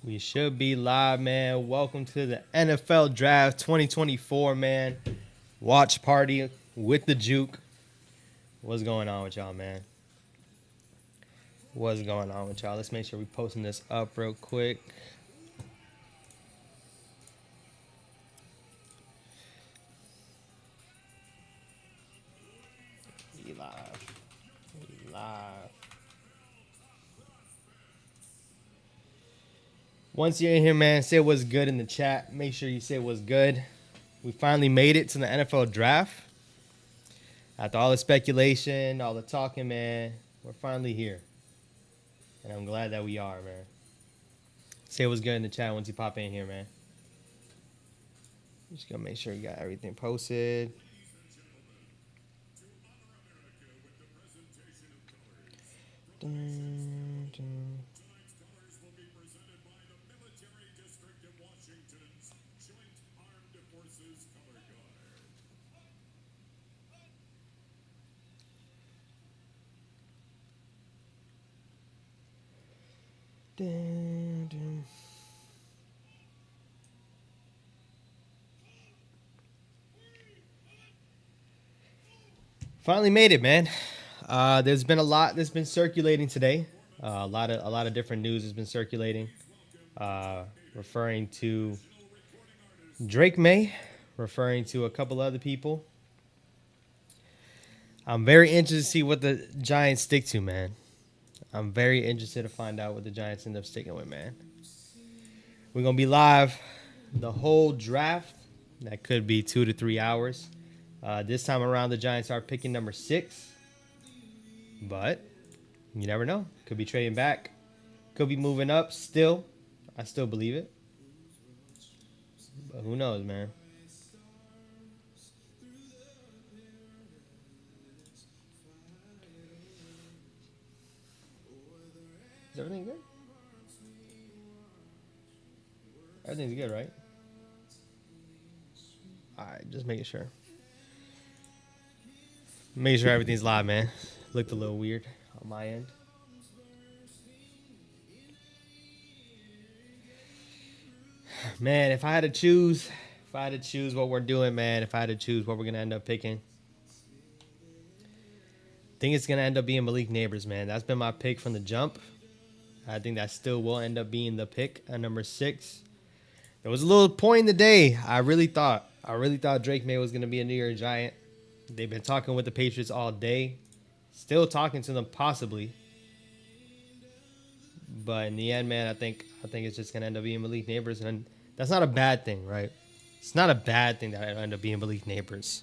We should be live, man. Welcome to the NFL Draft 2024, man. Watch party with the Juke. What's going on with y'all, man? What's going on with y'all? Let's make sure we posting this up real quick. Be live. Be live. Once you're in here, man, say what's good in the chat. Make sure you say what's good. We finally made it to the NFL Draft. After all the speculation, all the talking, man, we're finally here. And I'm glad that we are, man. Say what's good in the chat once you pop in here, man. Just gonna make sure you got everything posted. Dun, dun. Dun, dun. Finally made it, man. There's been a lot that's been circulating today. A lot of different news has been circulating, referring to Drake May, referring to a couple other people. I'm very interested to see what the Giants stick to, man. I'm very interested to find out what the Giants end up sticking with, man. We're gonna be live the whole draft. That could be 2 to 3 hours. This time around, the Giants are picking number 6. But you never know. Could be trading back. Could be moving up still. I still believe it. But who knows, man. Is everything good? Everything's good, right? Alright, just making sure. Make sure everything's live, man. Looked a little weird on my end. Man, if I had to choose what we're doing, man, if I had to choose what we're gonna end up picking, I think it's gonna end up being Malik Neighbors, man. That's been my pick from the jump. I think that still will end up being the pick at number 6. There was a little point in the day. I really thought Drake May was gonna be a New York Giant. They've been talking with the Patriots all day. Still talking to them possibly. But in the end, man, I think it's just gonna end up being Malik Neighbors, and that's not a bad thing, right? It's not a bad thing that it'll end up being Malik Neighbors.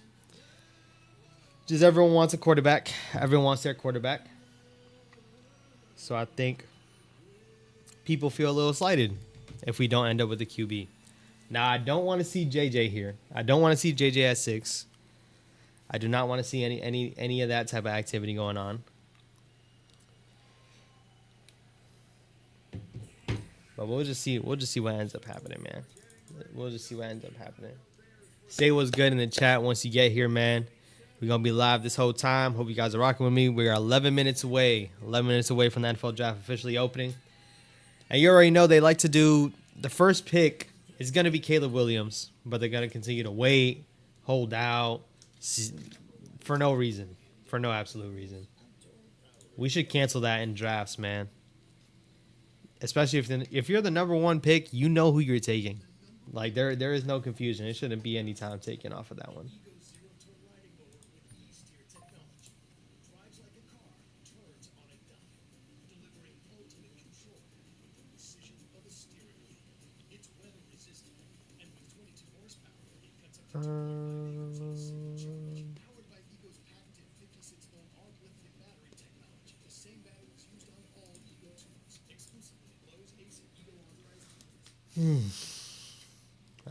Just everyone wants a quarterback. Everyone wants their quarterback. So I think people feel a little slighted if we don't end up with a QB. Now, I don't want to see JJ here. I don't want to see JJ at 6. I do not want to see any of that type of activity going on. But we'll just see what ends up happening, man. We'll just see what ends up happening. Say what's good in the chat once you get here, man. We're going to be live this whole time. Hope you guys are rocking with me. We are 11 minutes away. 11 minutes away from the NFL Draft officially opening. And you already know they like to do the first pick is going to be Caleb Williams, but they're going to continue to wait, hold out for no reason, for no absolute reason. We should cancel that in drafts, man. Especially if you're the number 1 pick, you know who you're taking. Like there is no confusion. It shouldn't be any time taken off of that one.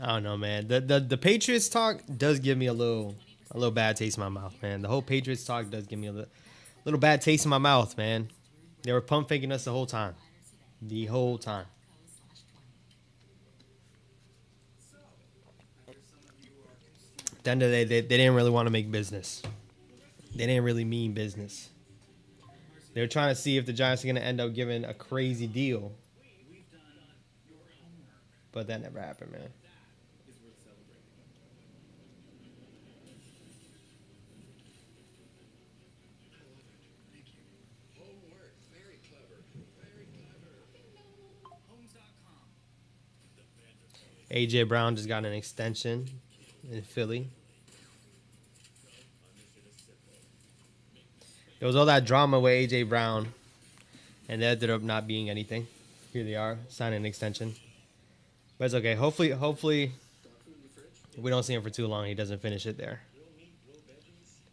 I don't know, man. The Patriots talk does give me a little bad taste in my mouth, man. The whole Patriots talk does give me a little bad taste in my mouth, man. They were pump faking us the whole time. The whole time. At the end of the day, they didn't really want to make business. They didn't really mean business. They were trying to see if the Giants are going to end up giving a crazy deal. but that never happened, man. AJ Brown just got an extension in Philly. There was all that drama with AJ Brown, and that ended up not being anything. Here they are, signing an extension. But it's okay. Hopefully, we don't see him for too long. He doesn't finish it there.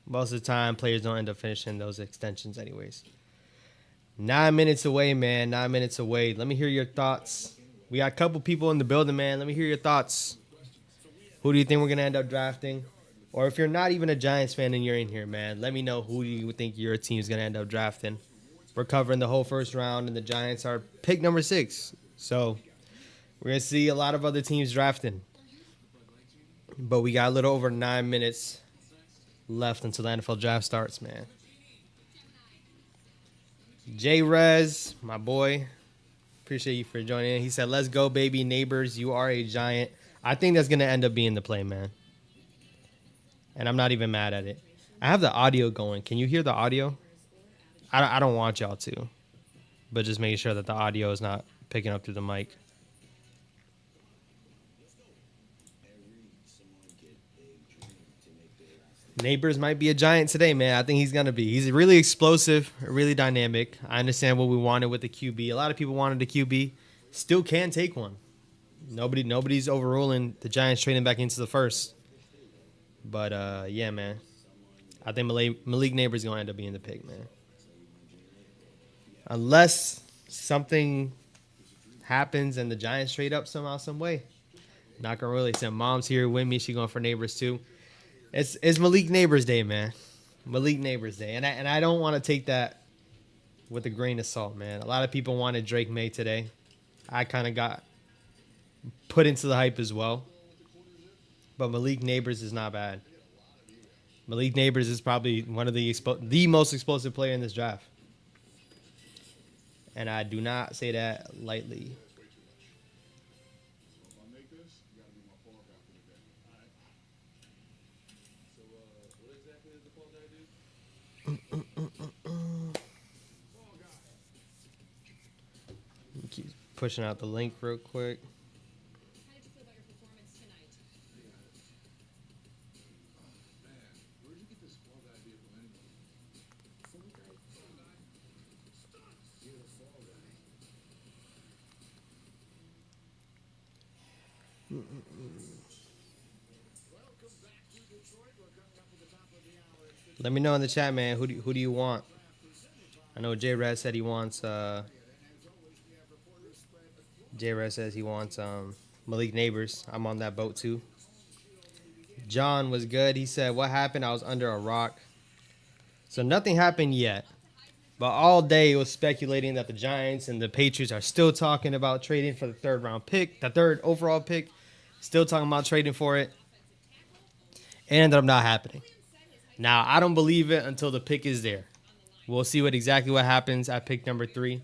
Most of the time, players don't end up finishing those extensions anyways. 9 minutes away, man. 9 minutes away. Let me hear your thoughts. We got a couple people in the building, man. Let me hear your thoughts. Who do you think we're going to end up drafting? Or if you're not even a Giants fan and you're in here, man, let me know who do you think your team's going to end up drafting. We're covering the whole first round, and the Giants are pick number 6. So we're going to see a lot of other teams drafting. But we got a little over 9 minutes left until the NFL draft starts, man. J Rez, my boy, appreciate you for joining in. He said, let's go, baby neighbors. You are a giant. I think that's going to end up being the play, man. And I'm not even mad at it. I have the audio going. Can you hear the audio? I don't want y'all to. But just making sure that the audio is not picking up through the mic. Neighbors might be a giant today, man. I think he's going to be. He's really explosive, really dynamic. I understand what we wanted with the QB. A lot of people wanted the QB. Still can take one. Nobody's overruling the Giants trading back into the first. But, yeah, man. I think Malik Neighbors going to end up being the pick, man. Unless something happens and the Giants trade up somehow, some way. Not going to really say mom's here with me. She going for Neighbors, too. It's Malik Neighbors Day, man. Malik Neighbors Day. And I don't want to take that with a grain of salt, man. A lot of people wanted Drake May today. I kind of got put into the hype as well. But Malik Neighbors is not bad. Malik Neighbors is probably one of the most explosive player in this draft. And I do not say that lightly. Keep pushing out the link real quick. Let me know in the chat, man. Who do you want? I know J Red said he wants. J Red says he wants Malik Neighbors. I'm on that boat too. John was good. He said, "What happened? I was under a rock." So nothing happened yet, but all day it was speculating that the Giants and the Patriots are still talking about trading for the third round pick, the third overall pick. Still talking about trading for it. It ended up not happening. Now, I don't believe it until the pick is there. We'll see exactly what happens at pick number 3.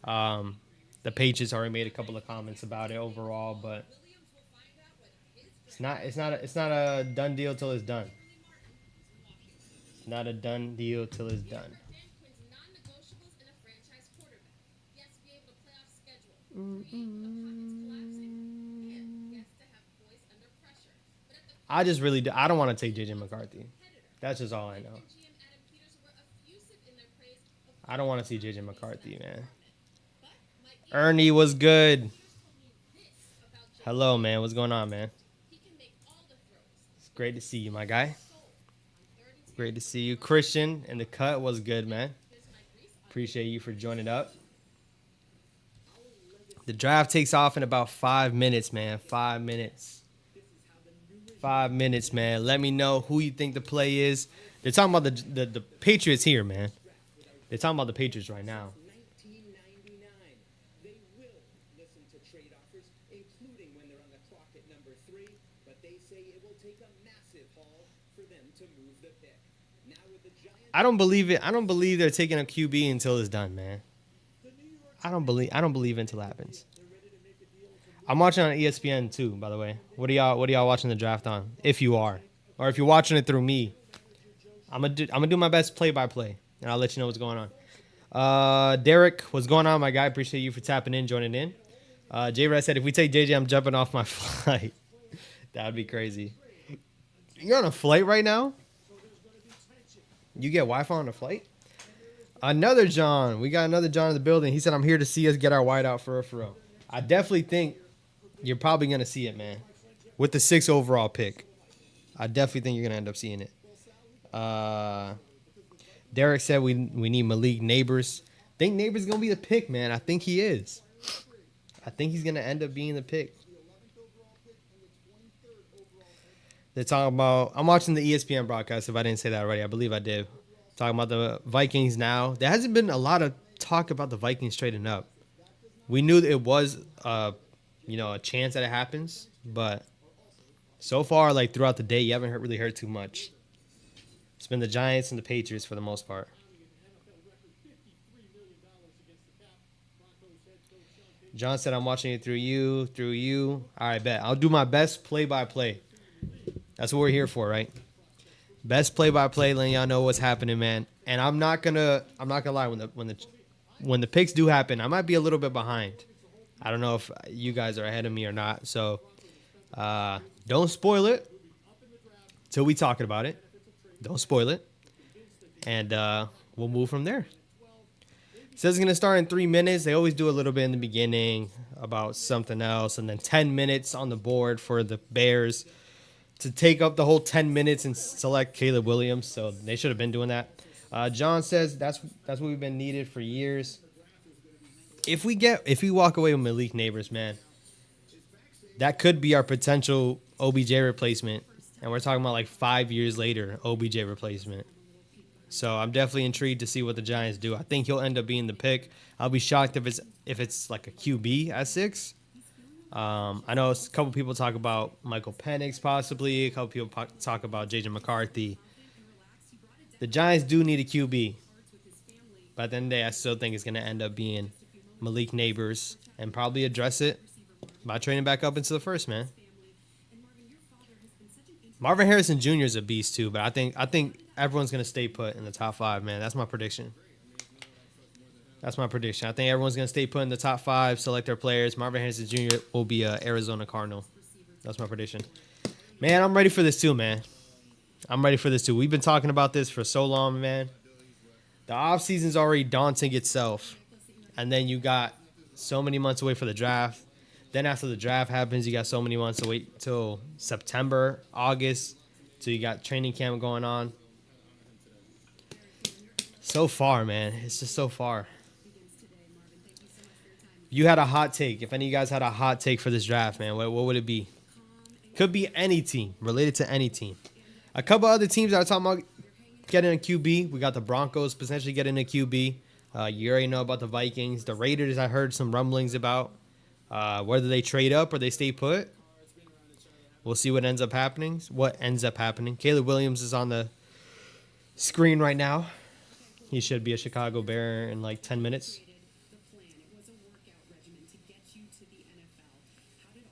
The Patriots already made a couple of comments about it overall, but it's not a done deal till it's done. Not a done deal till it's done. I don't want to take JJ McCarthy. That's just all I know. I don't want to see JJ McCarthy, man. Ernie was good. Hello, man. What's going on, man? It's great to see you, my guy. Great to see you. Christian and the cut was good, man. Appreciate you for joining up. The draft takes off in about 5 minutes, man. 5 minutes. 5 minutes, man. Let me know who you think the play is. They're talking about the Patriots here, man. They're talking about the Patriots right now. I don't believe it. I don't believe they're taking a QB until it's done, man. I don't believe it until it happens. I'm watching on ESPN too, by the way. What are y'all watching the draft on? If you are, or if you're watching it through me, I'm gonna do my best play by play, and I'll let you know what's going on. Derek, what's going on, my guy? Appreciate you for tapping in, joining in. J Red said, if we take JJ, I'm jumping off my flight. That would be crazy. You're on a flight right now? You get Wi-Fi on a flight? Another John. We got another John in the building. He said, I'm here to see us get our white out for real. I definitely think you're probably going to see it, man. With the 6th overall pick. I definitely think you're going to end up seeing it. Derek said we need Malik Neighbors. Think Neighbors going to be the pick, man. I think he is. I think he's going to end up being the pick. They're talking about, I'm watching the ESPN broadcast, if I didn't say that already. I believe I did. Talking about the Vikings now. There hasn't been a lot of talk about the Vikings trading up. We knew that it was, a chance that it happens. But so far, like throughout the day, you haven't really heard too much. It's been the Giants and the Patriots for the most part. John said, I'm watching it through you. All right, bet. I'll do my best play-by-play. That's what we're here for, right? Best play-by-play, letting y'all know what's happening, man. And I'm not gonna lie, when the picks do happen, I might be a little bit behind. I don't know if you guys are ahead of me or not. So don't spoil it till we talking about it. Don't spoil it. And we'll move from there. It says it's going to start in 3 minutes. They always do a little bit in the beginning about something else. And then 10 minutes on the board for the Bears to take up the whole 10 minutes and select Caleb Williams. So they should have been doing that. John says that's what we've been needed for years. If we walk away with Malik Neighbors, man, that could be our potential OBJ replacement. And we're talking about like 5 years later, OBJ replacement. So I'm definitely intrigued to see what the Giants do. I think he'll end up being the pick. I'll be shocked if it's like a QB at 6. I know a couple people talk about Michael Penix possibly. A couple people talk about JJ McCarthy. The Giants do need a QB. But at the end of the day, I still think it's going to end up being Malik Neighbors and probably address it by trading back up into the first, man. Marvin Harrison Jr. is a beast too, but I think everyone's going to stay put in the top 5, man. That's my prediction. I think everyone's going to stay put in the top 5, select their players. Marvin Harrison Jr. will be an Arizona Cardinal. That's my prediction. Man, I'm ready for this too, man. We've been talking about this for so long, man. The offseason's already daunting itself. And then you got so many months away for the draft. Then after the draft happens, you got so many months to wait till September, August. So you got training camp going on. So far, man. It's just so far. You had a hot take. If any of you guys had a hot take for this draft, man, what would it be? Could be any team, related to any team. A couple other teams that are talking about getting a QB. We got the Broncos potentially getting a QB. You already know about the Vikings. The Raiders, I heard some rumblings about. Whether they trade up or they stay put. We'll see what ends up happening. Caleb Williams is on the screen right now. He should be a Chicago Bear in like 10 minutes.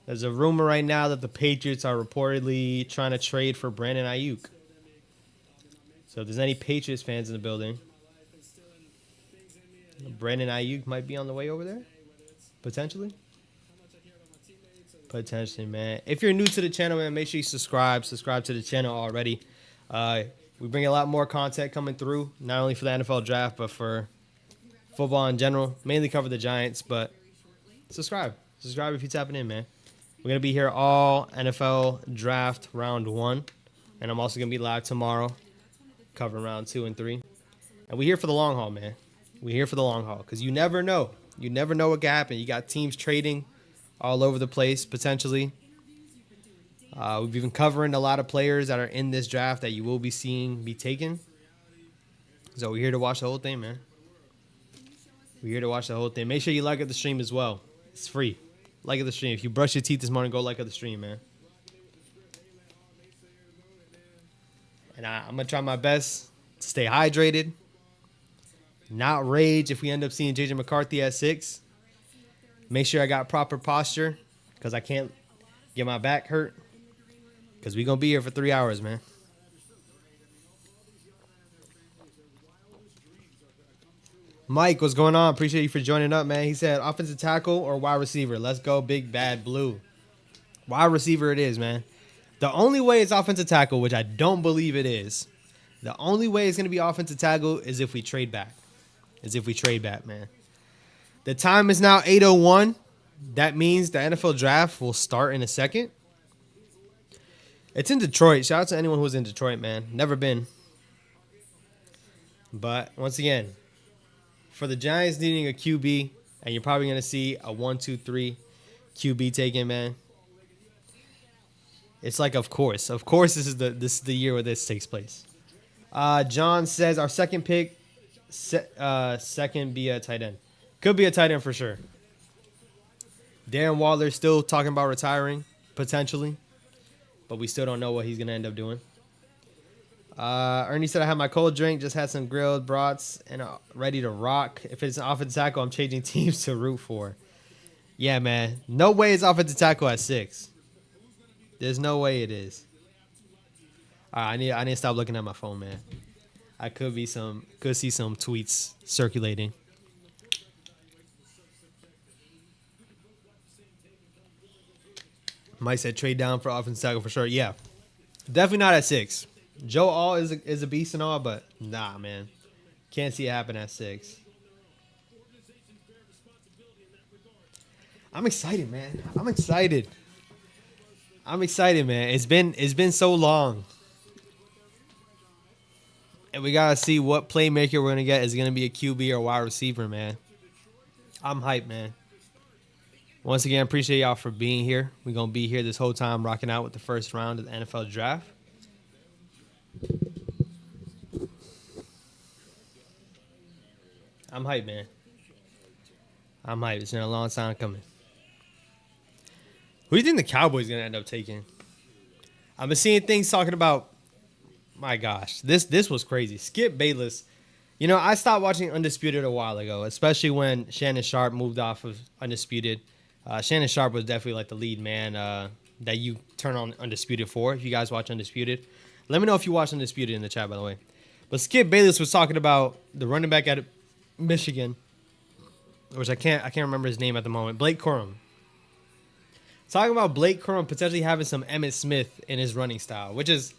There's a rumor right now that the Patriots are reportedly trying to trade for Brandon Ayuk. So if there's any Patriots fans in the building, Brandon Ayuk might be on the way over there, potentially. Potentially, man. If you're new to the channel, man, make sure you subscribe. Subscribe to the channel already. We bring a lot more content coming through, not only for the NFL draft, but for football in general. Mainly cover the Giants, but subscribe. Subscribe if you're tapping in, man. We're going to be here all NFL draft round 1. And I'm also going to be live tomorrow covering round 2 and 3. And we're here for the long haul, man. We're here for the long haul because you never know. You never know what can happen. You got teams trading all over the place, potentially. We've been covering a lot of players that are in this draft that you will be seeing be taken. So we're here to watch the whole thing, man. We're here to watch the whole thing. Make sure you like the stream as well. It's free. Like the stream. If you brush your teeth this morning, go like the stream, man. And I'm going to try my best to stay hydrated. Not rage if we end up seeing JJ McCarthy at 6. Make sure I got proper posture. because I can't get my back hurt. Because we going to be here for 3 hours, man. Mike, what's going on? Appreciate you for joining up, man. He said offensive tackle or wide receiver. Let's go, big bad blue. Wide receiver it is, man. The only way it's offensive tackle, which I don't believe it is, the only way it's going to be offensive tackle is if we trade back. Man. The time is now 8:01. That means the NFL draft will start in a second. It's in Detroit. Shout out to anyone who's in Detroit, man. Never been. But once again, for the Giants needing a QB, and you're probably going to see a 1-2-3 QB taken, man. It's like, of course, this is the year where this takes place. John says our second pick, second be a tight end. Could be a tight end for sure. Darren Waller still talking about retiring potentially, but we still don't know what he's gonna end up doing. Ernie said I have my cold drink, just had some grilled brats and ready to rock. If it's an offensive tackle, I'm changing teams to root for. Yeah, man. No way it's offensive tackle at 6. There's no way it is. I need to stop looking at my phone, man. I could see some tweets circulating. Mike said trade down for offensive tackle for sure. Yeah, definitely not at 6. Joe All is a beast and all, but nah, man. Can't see it happen at 6. I'm excited, man. I'm excited, man. It's been so long. And we gotta see what playmaker we're gonna get. Is it gonna be a QB or wide receiver, man? I'm hyped, man. Once again, appreciate y'all for being here. We're gonna be here this whole time rocking out with the first round of the NFL draft. I'm hyped, man. I'm hyped. It's been a long time coming. Who do you think the Cowboys are gonna end up taking? I've been seeing things talking about. My gosh, this was crazy. Skip Bayless. You know, I stopped watching Undisputed a while ago, especially when Shannon Sharp moved off of Undisputed. Shannon Sharp was definitely like the lead man that you turn on Undisputed for. If you guys watch Undisputed, let me know if you watch Undisputed in the chat, by the way. But Skip Bayless was talking about the running back at Michigan, which I can't remember his name at the moment. Blake Corum. Talking about Blake Corum potentially having some Emmitt Smith in his running style, which is,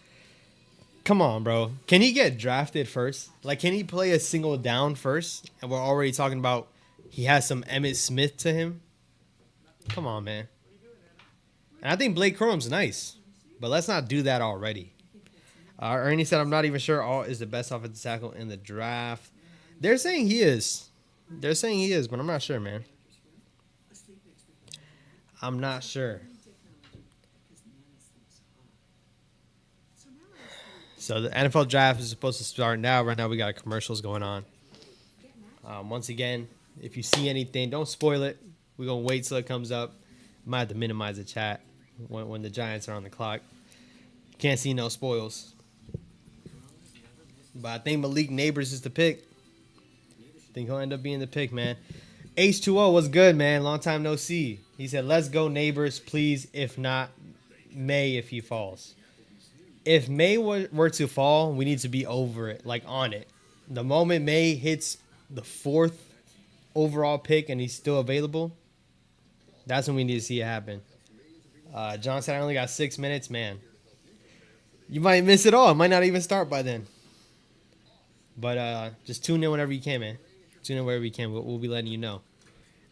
come on, bro. Can he get drafted first? Like, can he play a single down first? And we're already talking about he has some Emmitt Smith to him. Come on, man. And I think Blake Corum's nice, but let's not do that already. Ernie said, I'm not even sure All is the best offensive tackle in the draft. They're saying he is. But I'm not sure, man. I'm not sure. So the NFL draft is supposed to start now. Right now we got commercials going on. Once again, if you see anything, don't spoil it. We're going to wait till it comes up. Might have to minimize the chat when the Giants are on the clock. Can't see no spoils. But I think Malik Neighbors is the pick. I think he'll end up being the pick, man. H2O was good, man. Long time no see. He said, let's go Neighbors, please. If not, May if he falls. If May were to fall, we need to be over it, like on it. The moment May hits the 4th overall pick and he's still available, that's when we need to see it happen. John said, I only got 6 minutes. Man, you might miss it all. It might not even start by then. But just tune in whenever you can, man. Tune in wherever you can. We'll be letting you know.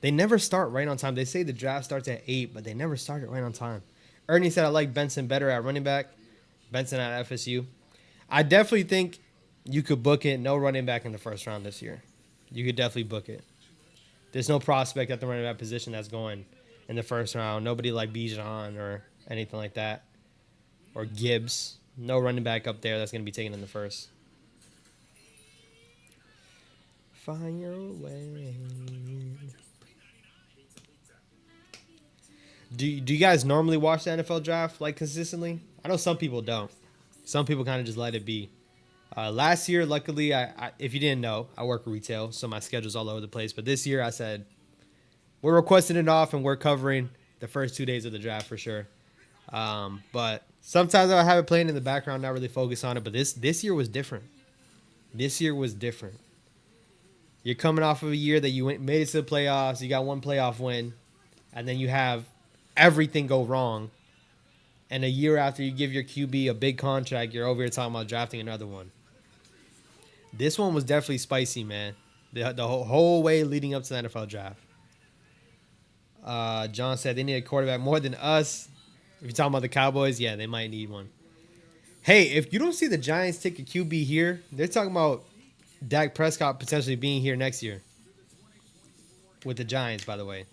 They never start right on time. They say the draft starts at 8, but they never start it right on time. Ernie said, I like Benson better at running back. Benson at FSU. I definitely think you could book it. No running back in the first round this year. You could definitely book it. There's no prospect at the running back position that's going in the first round. Nobody like Bijan or anything like that. Or Gibbs. No running back up there that's going to be taken in the first. Fire away. Do you guys normally watch the NFL draft like consistently? I know some people don't. Some people kind of just let it be. Last year, luckily, I if you didn't know, I work retail, so my schedule's all over the place. But this year, I said, we're requesting it off and we're covering the first 2 days of the draft for sure. But sometimes I have it playing in the background, not really focus on it. But this year was different. This year was different. You're coming off of a year that made it to the playoffs. You got one playoff win, and then you have everything go wrong. And a year after you give your QB a big contract, you're over here talking about drafting another one. This one was definitely spicy, man. The whole way leading up to the NFL draft. John said they need a quarterback more than us. If you're talking about the Cowboys, yeah, they might need one. Hey, if you don't see the Giants take a QB here, they're talking about Dak Prescott potentially being here next year. With the Giants, by the way.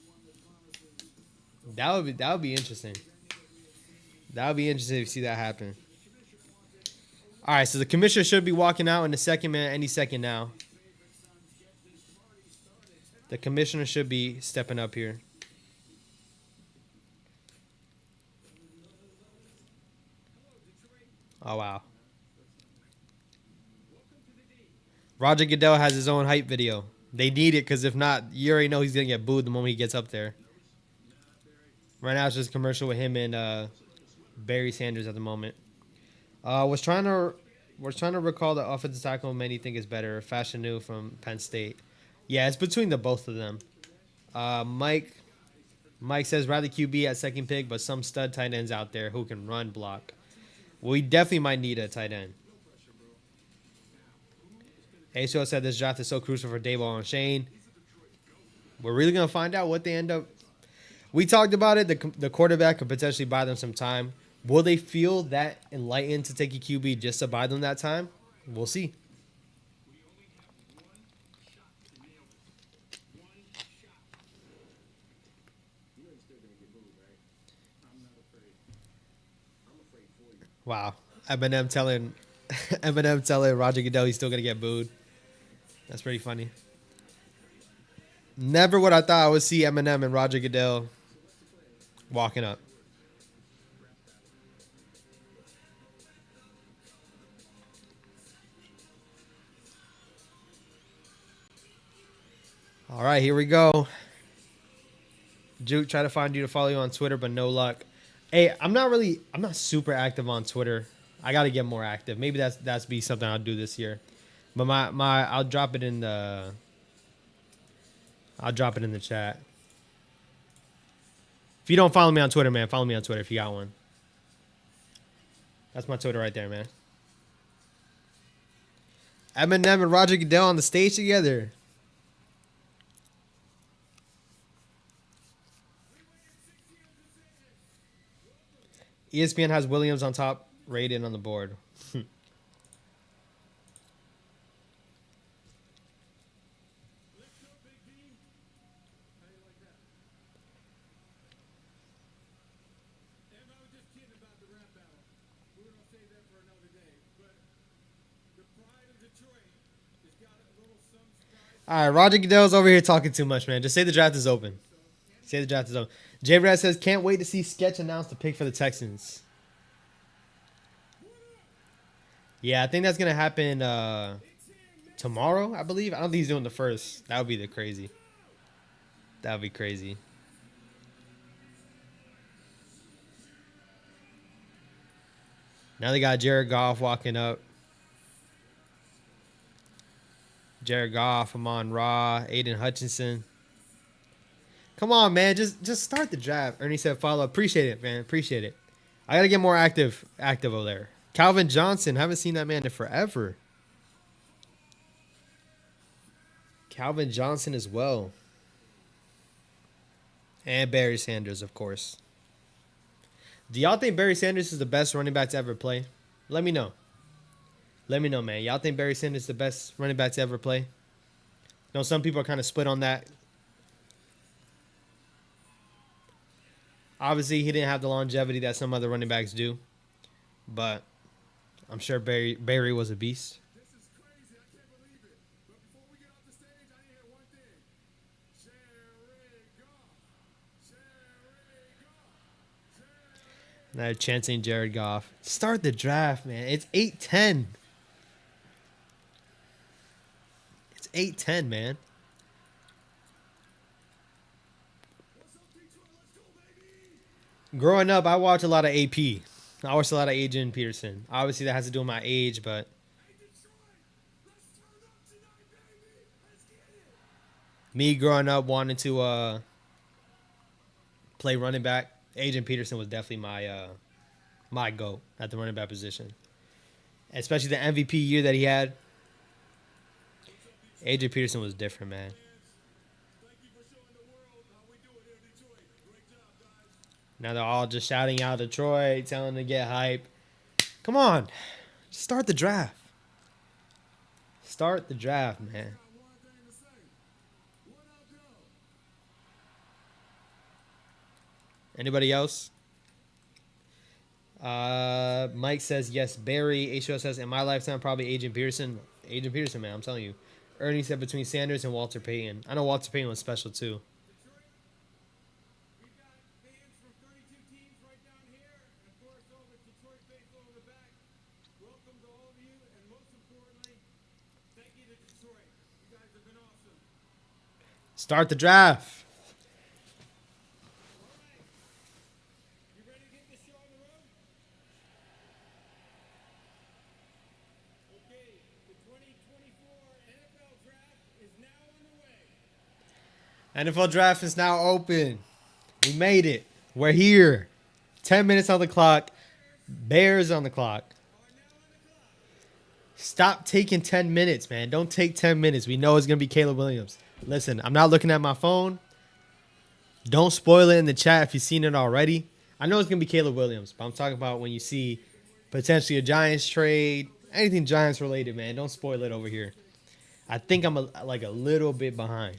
That would be interesting. That would be interesting to see that happen. All right, so the commissioner should be walking out in the second, man, any second now. The commissioner should be stepping up here. Oh, wow. Roger Goodell has his own hype video. They need it because if not, you already know he's going to get booed the moment he gets up there. Right now it's just a commercial with him and Barry Sanders at the moment. Was trying to recall the offensive tackle many think is better. Fashanu from Penn State. Yeah, it's between the both of them. Mike says rather QB at second pick, but some stud tight ends out there who can run block. We definitely might need a tight end. ASO said this draft is so crucial for Daboll and Shane. We're really going to find out what they end up. We talked about it. The quarterback could potentially buy them some time. Will they feel that enlightened to take a QB just to buy them that time? We'll see. Wow. Eminem telling Roger Goodell he's still going to get booed. That's pretty funny. Never would I thought I would see Eminem and Roger Goodell walking up. All right, here we go. Juke, try to find you to follow you on Twitter, but no luck. Hey, I'm not super active on Twitter. I got to get more active. Maybe that's be something I'll do this year. But I'll drop it in the chat. If you don't follow me on Twitter, man, follow me on Twitter if you got one. That's my Twitter right there, man. Eminem and Roger Goodell on the stage together. ESPN has Williams on top rated on the board. All right, Roger Goodell's over here talking too much, man. Just say the draft is open. Say the draft is open. J. Brad says, can't wait to see Sketch announce the pick for the Texans. Yeah, I think that's going to happen tomorrow, I believe. I don't think he's doing the first. That would be crazy. That would be crazy. Now they got Jared Goff walking up. Jared Goff, Amon Ra, Aiden Hutchinson. Come on, man. Just start the draft. Ernie said follow. Appreciate it, man. Appreciate it. I got to get more active over there. Calvin Johnson. Haven't seen that man in forever. Calvin Johnson as well. And Barry Sanders, of course. Do y'all think Barry Sanders is the best running back to ever play? Let me know. Let me know, man. Y'all think Barry Sanders is the best running back to ever play? You know, some people are kind of split on that. Obviously, he didn't have the longevity that some other running backs do. But I'm sure Barry was a beast. Now chancing Jared Goff. Start the draft, man. It's 8-10. It's 8-10, man. Growing up, I watched a lot of AP. I watched a lot of Adrian Peterson. Obviously, that has to do with my age, but me growing up wanting to play running back, Adrian Peterson was definitely my GOAT at the running back position. Especially the MVP year that he had. Adrian Peterson was different, man. Now they're all just shouting out Detroit, telling them to get hype. Come on. Start the draft. Start the draft, man. Anybody else? Mike says yes. Barry H.O. says in my lifetime probably Adrian Peterson. Adrian Peterson, man, I'm telling you. Ernie said between Sanders and Walter Payton. I know Walter Payton was special too. Start the draft. NFL draft is now open. We made it. We're here. 10 minutes on the clock. Bears on the clock. Stop taking 10 minutes, man. Don't take 10 minutes. We know it's going to be Caleb Williams. Listen, I'm not looking at my phone. Don't spoil it in the chat if you've seen it already. I know it's going to be Caleb Williams, but I'm talking about when you see potentially a Giants trade, anything Giants related, man. Don't spoil it over here. I think I'm a little bit behind.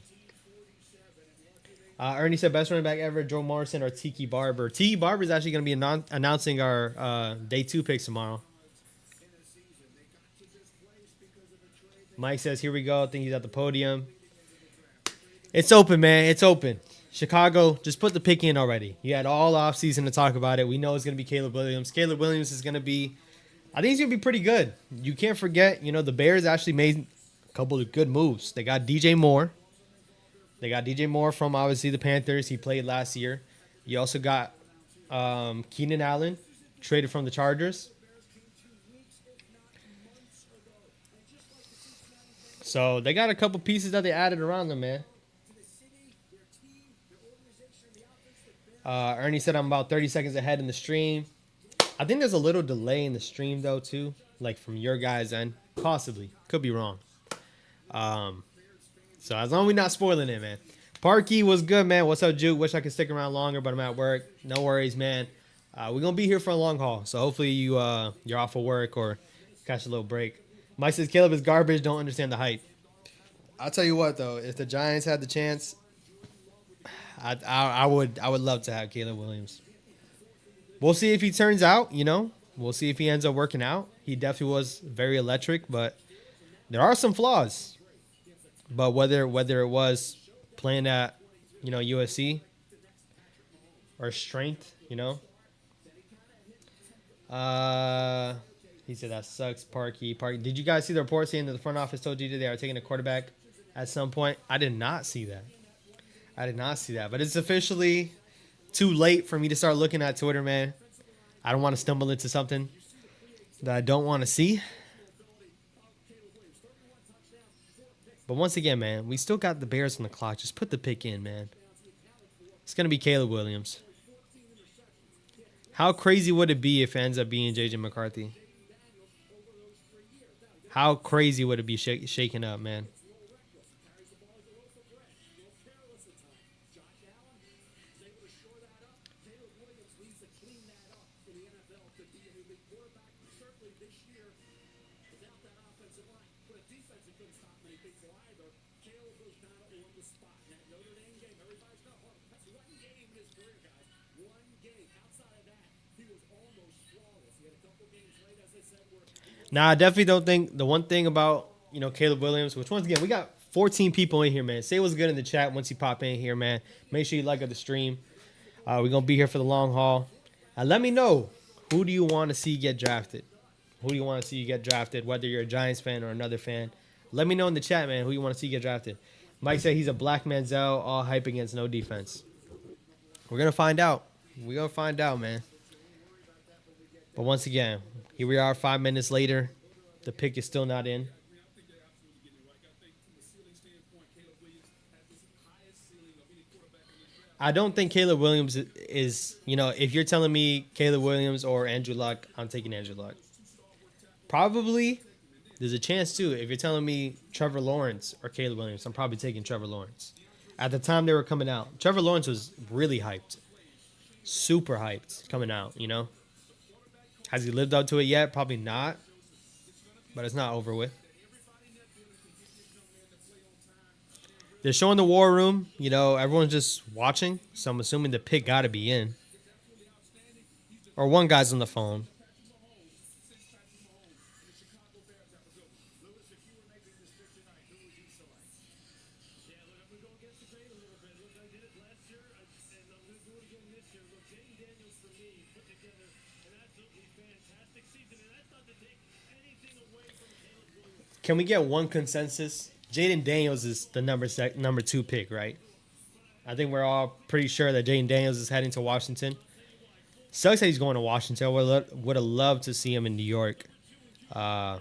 Ernie said best running back ever, Joe Morrison or Tiki Barber. Tiki Barber is actually going to be announcing our day 2 picks tomorrow. Mike says, here we go. I think he's at the podium. It's open, man. It's open. Chicago, just put the pick in already. You had all offseason to talk about it. We know it's going to be Caleb Williams. Caleb Williams is going to be, I think he's going to be pretty good. You can't forget, the Bears actually made a couple of good moves. They got DJ Moore. They got DJ Moore from, obviously, the Panthers. He played last year. You also got Keenan Allen, traded from the Chargers. So they got a couple pieces that they added around them, man. Ernie said I'm about 30 seconds ahead in the stream. I think there's a little delay in the stream, though, too. Like, from your guys' end. Possibly. Could be wrong. So as long as we're not spoiling it, man. Parky was good, man. What's up, Juke? Wish I could stick around longer, but I'm at work. No worries, man. We're going to be here for a long haul. So hopefully you're off of work or catch a little break. Mike says Caleb is garbage. Don't understand the hype. I'll tell you what, though. If the Giants had the chance, I would love to have Caleb Williams. We'll see if he turns out, We'll see if he ends up working out. He definitely was very electric, but there are some flaws. But whether it was playing at, USC or strength, He said that sucks, Parky. Did you guys see the report saying that the front office told you they are taking a quarterback at some point? I did not see that. But it's officially too late for me to start looking at Twitter, man. I don't want to stumble into something that I don't want to see. But once again, man, we still got the Bears on the clock. Just put the pick in, man. It's going to be Caleb Williams. How crazy would it be if it ends up being J.J. McCarthy? How crazy would it be shaking up, man? Nah, I definitely don't think the one thing about, Caleb Williams, which once again, we got 14 people in here, man. Say what's good in the chat once you pop in here, man. Make sure you like the stream. We're going to be here for the long haul. Let me know, who do you want to see get drafted? Who do you want to see get drafted, whether you're a Giants fan or another fan? Let me know in the chat, man, who you want to see get drafted. Mike said he's a black Manziel, all hype against no defense. We're going to find out. We gonna find out, man. But once again, here we are 5 minutes later. The pick is still not in. I don't think Caleb Williams is, if you're telling me Caleb Williams or Andrew Luck, I'm taking Andrew Luck. Probably, there's a chance too. If you're telling me Trevor Lawrence or Caleb Williams, I'm probably taking Trevor Lawrence. At the time they were coming out, Trevor Lawrence was really hyped. Super hyped coming out. Has he lived up to it yet? Probably not. But it's not over with. They're showing the war room. Everyone's just watching. So I'm assuming the pick got to be in. Or one guy's on the phone. Can we get one consensus? Jaden Daniels is the number 2 pick, right? I think we're all pretty sure that Jaden Daniels is heading to Washington. Sucks that he's going to Washington. Would have loved to see him in New York. And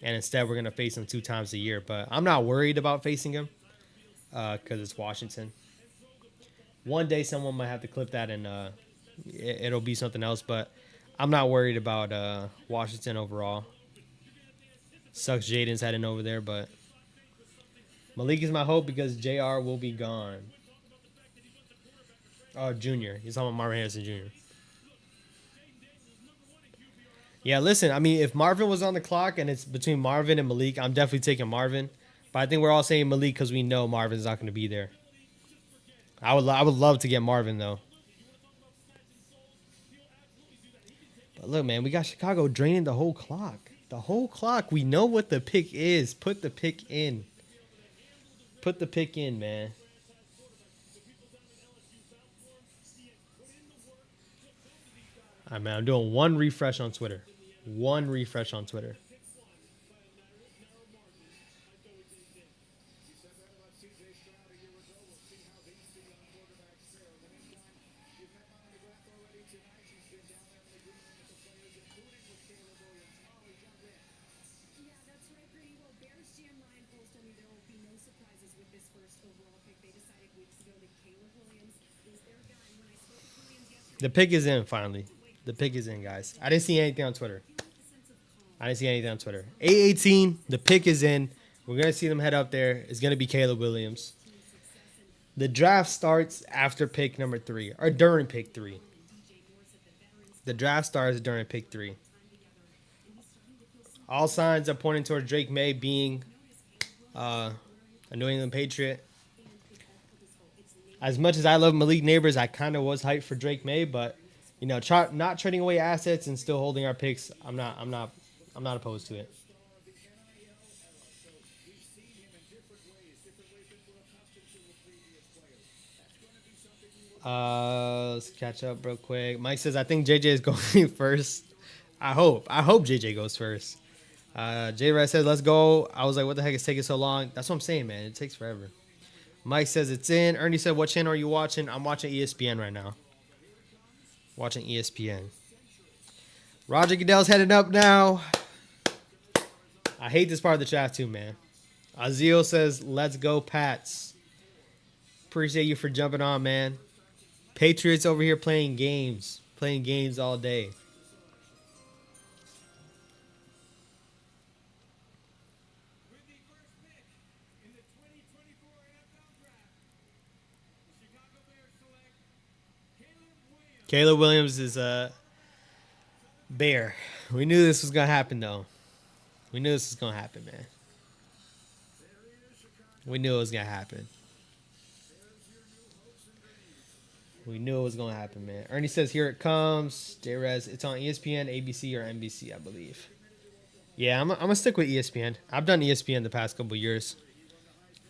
instead, we're going to face him 2 times a year. But I'm not worried about facing him because it's Washington. One day, someone might have to clip that and it'll be something else. But I'm not worried about Washington overall. Sucks Jaden's heading over there, but Malik is my hope because JR will be gone. Oh, Junior. He's talking about Marvin Harrison Jr. Yeah, listen, I mean, if Marvin was on the clock and it's between Marvin and Malik, I'm definitely taking Marvin. But I think we're all saying Malik because we know Marvin's not going to be there. I would love to get Marvin, though. But look, man, we got Chicago draining the whole clock. The whole clock. We know what the pick is. Put the pick in. Put the pick in, man. All right, man. I'm doing one refresh on Twitter. One refresh on Twitter. The pick is in, finally. The pick is in, guys. I didn't see anything on Twitter. 8:18, the pick is in. We're going to see them head up there. It's going to be Caleb Williams. The draft starts after pick number 3, or during pick 3. The draft starts during pick 3. All signs are pointing towards Drake May being a New England Patriot. As much as I love Malik Neighbors, I kind of was hyped for Drake May, but not trading away assets and still holding our picks, I'm not opposed to it. Let's catch up real quick. Mike says I think JJ is going first. I hope JJ goes first. J Red said let's go. I was like, what the heck is taking so long? That's what I'm saying, man. It takes forever. Mike says it's in. Ernie said, what channel are you watching? I'm watching ESPN right now. Watching ESPN. Roger Goodell's heading up now. I hate this part of the chat too, man. Azil says, let's go, Pats. Appreciate you for jumping on, man. Patriots over here playing games. Playing games all day. Caleb Williams is a bear. We knew this was going to happen, though. We knew this was going to happen, man. We knew it was going to happen. We knew it was going to happen, man. Ernie says, here it comes. J-Rez, it's on ESPN, ABC, or NBC, I believe. Yeah, I'm going to stick with ESPN. I've done ESPN the past couple years.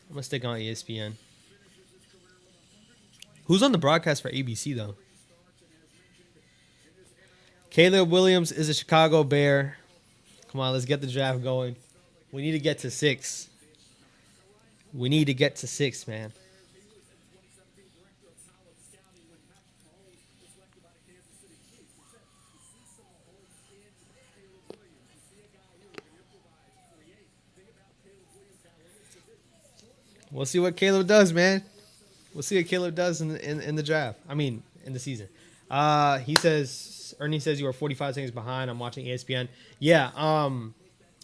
I'm going to stick on ESPN. Who's on the broadcast for ABC, though? Caleb Williams is a Chicago Bear. Come on, let's get the draft going. We need to get to 6. We need to get to 6, man. We'll see what Caleb does, man. We'll see what Caleb does in the draft. I mean, in the season. He says Ernie says you are 45 seconds behind. I'm watching ESPN. Yeah, I'm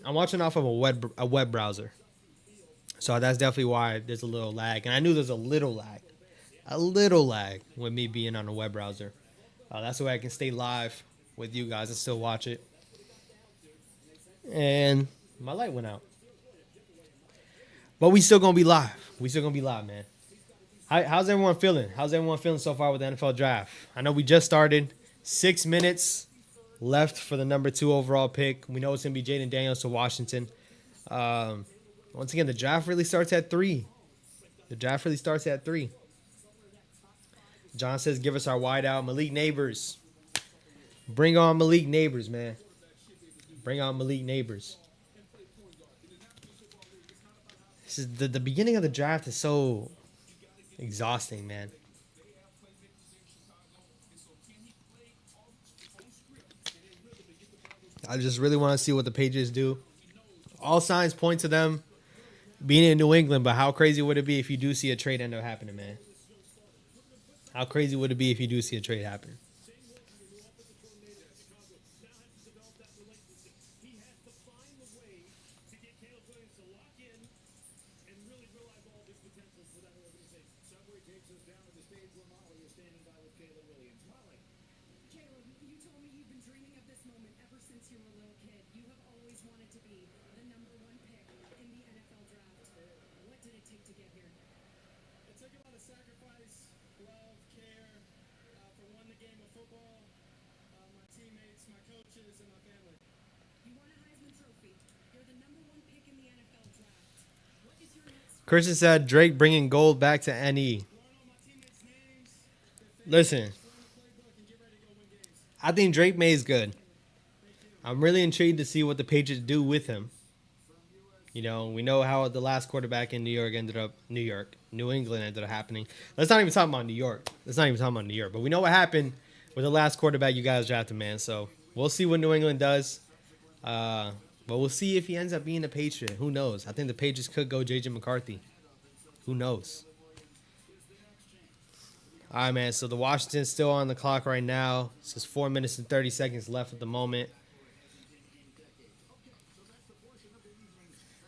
watching off of a web browser. So that's definitely why there's a little lag. And I knew there's a little lag with me being on a web browser. That's the way I can stay live with you guys and still watch it. And my light went out. But we still gonna be live. We still gonna be live, man. How's everyone feeling? How's everyone feeling so far with the NFL draft? I know we just started. 6 minutes left for the number 2 overall pick. We know it's gonna be Jaden Daniels to Washington. Once again, the draft really starts at 3. The draft really starts at 3. John says, give us our wideout. Malik Neighbors. Bring on Malik Neighbors, man. Bring on Malik Neighbors. This is the beginning of the draft is so exhausting, man. I just really want to see what the Patriots do. All signs point to them being in New England, but how crazy would it be if you do see a trade end up happening, man? How crazy would it be if you do see a trade happen? Christian said Drake bringing gold back to NE. Listen, I think Drake May is good. I'm really intrigued to see what the Patriots do with him. You know, we know how the last quarterback in New England ended up happening. Let's not even talk about New York. But we know what happened with the last quarterback you guys drafted, man. So we'll see what New England does. But we'll see if he ends up being a Patriot. Who knows? I think the Patriots could go J.J. McCarthy. Who knows? All right, man. So the Washington's still on the clock right now. It says 4 minutes and 30 seconds left at the moment.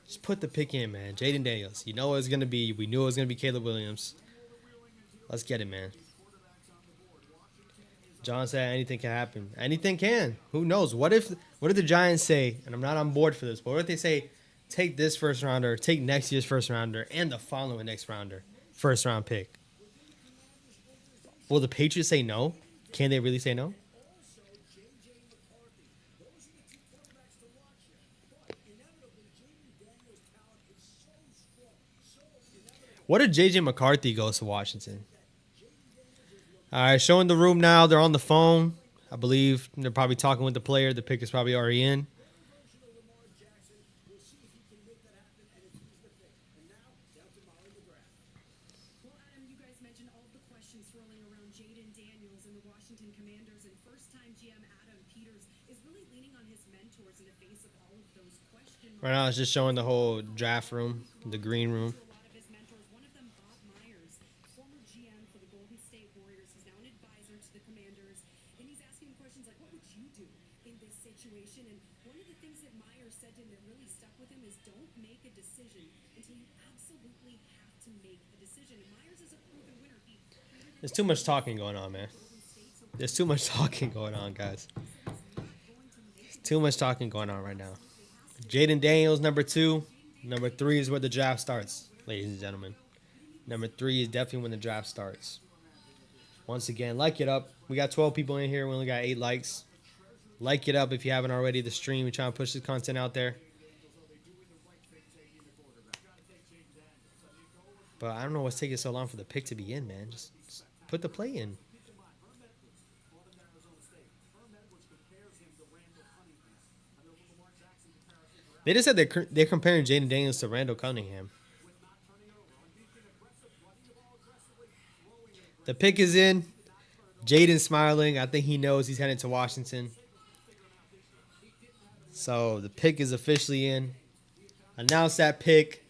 Just put the pick in, man. Jaden Daniels. You know what it's going to be. We knew it was going to be Caleb Williams. Let's get it, man. John said anything can happen. Anything can. Who knows? What if the Giants say, and I'm not on board for this, but what if they say, take this first rounder, take next year's first rounder, and the following next rounder, first round pick? Will the Patriots say no? Can they really say no? What if J.J. McCarthy goes to Washington? All right, showing the room now. They're on the phone. I believe they're probably talking with the player. The pick is probably already in. Well, Adam, you guys mentioned all the questions swirling around Jaden Daniels and the Washington Commanders, and first-time GM Adam Peters is really leaning on his mentors in the face of all of those questions. Right now, it's just showing the whole draft room, the green room. A lot of his mentors, one of them Bob Myers, former GM for the Golden State Warriors, he's now an advisor to the Commanders, and he's asking questions like, what would you do in this situation? And one of the things that Myers said to him that really stuck with him is don't make a decision until you absolutely have to make a decision. And Myers is a proven winner. There's too much talking going on, man. There's too much talking going on, guys. Too much talking going on right now. Jaden Daniels, number 2. Number 3 is where the draft starts, ladies and gentlemen. Number 3 is definitely when the draft starts. Once again, like it up. We got 12 people in here. We only got 8 likes. Like it up if you haven't already. The stream, we're trying to push this content out there. But I don't know what's taking so long for the pick to be in, man. Just put the play in. They just said they're comparing Jaden Daniels to Randall Cunningham. The pick is in. Jaden smiling. I think he knows he's heading to Washington. So the pick is officially in. Announce that pick.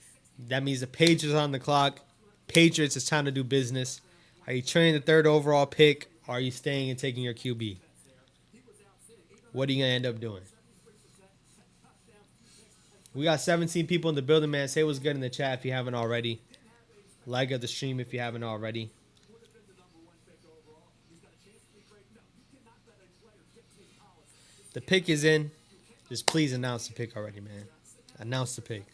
That means the Patriots are on the clock. Patriots, it's time to do business. Are you trading the third overall pick? Or are you staying and taking your QB? What are you going to end up doing? We got 17 people in the building, man. Say what's good in the chat if you haven't already. Like the stream if you haven't already. The pick is in. Just please announce the pick already, man. Announce the pick.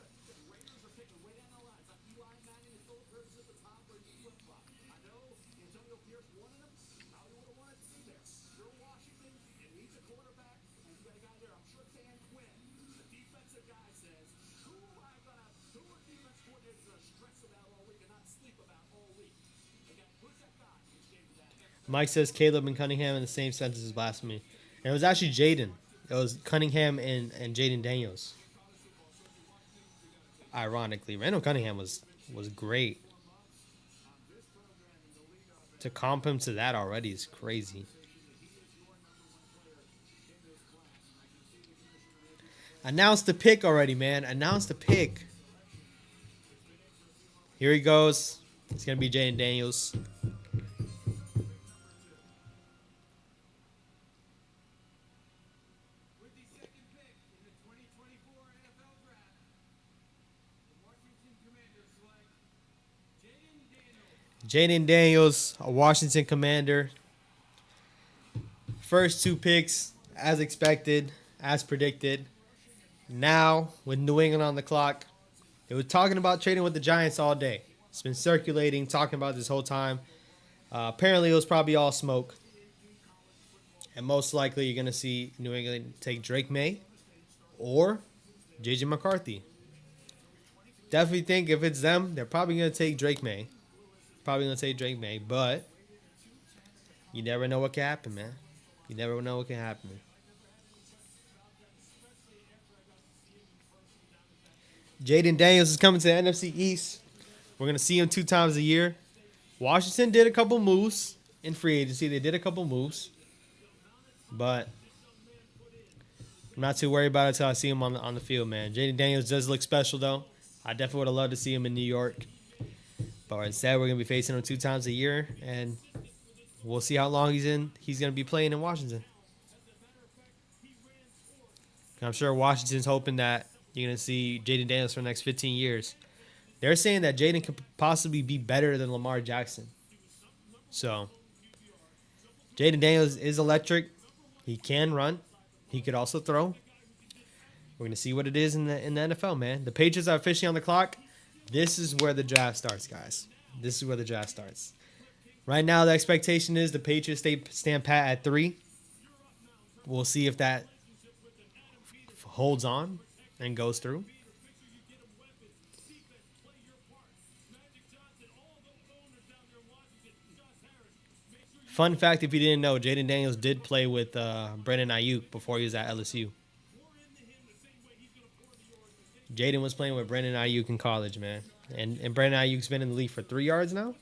Mike says Caleb and Cunningham in the same sentence is blasphemy. And it was actually Jaden. It was Cunningham and Jaden Daniels. Ironically, Randall Cunningham was great. To comp him to that already is crazy. Announce the pick already, man. Announce the pick. Here he goes. It's going to be Jaden Daniels. Jaden Daniels, a Washington Commander. First two picks, as expected, as predicted. Now, with New England on the clock, they were talking about trading with the Giants all day. It's been circulating, talking about this whole time. Apparently, it was probably all smoke. And most likely, you're going to see New England take Drake May or J.J. McCarthy. Definitely think if it's them, they're probably going to take Drake May. Probably going to take Drake May, but you never know what can happen, man. You never know what can happen. Jaden Daniels is coming to the NFC East. We're going to see him 2 times a year. Washington did a couple moves in free agency. They did a couple moves. But I'm not too worried about it until I see him on the field, man. Jaden Daniels does look special, though. I definitely would have loved to see him in New York. But instead, we're going to be facing him 2 times a year. And we'll see how long he's going to be playing in Washington. I'm sure Washington's hoping that you're going to see Jaden Daniels for the next 15 years. They're saying that Jaden could possibly be better than Lamar Jackson. So, Jaden Daniels is electric. He can run. He could also throw. We're going to see what it is in the NFL, man. The Patriots are officially on the clock. This is where the draft starts, guys. This is where the draft starts. Right now, the expectation is the Patriots stand pat at 3. We'll see if that holds on and goes through. Fun fact, if you didn't know, Jaden Daniels did play with Brandon Ayuk before he was at LSU. Jaden was playing with Brandon Ayuk in college, man. And Brandon Ayuk's been in the league for 3 yards now.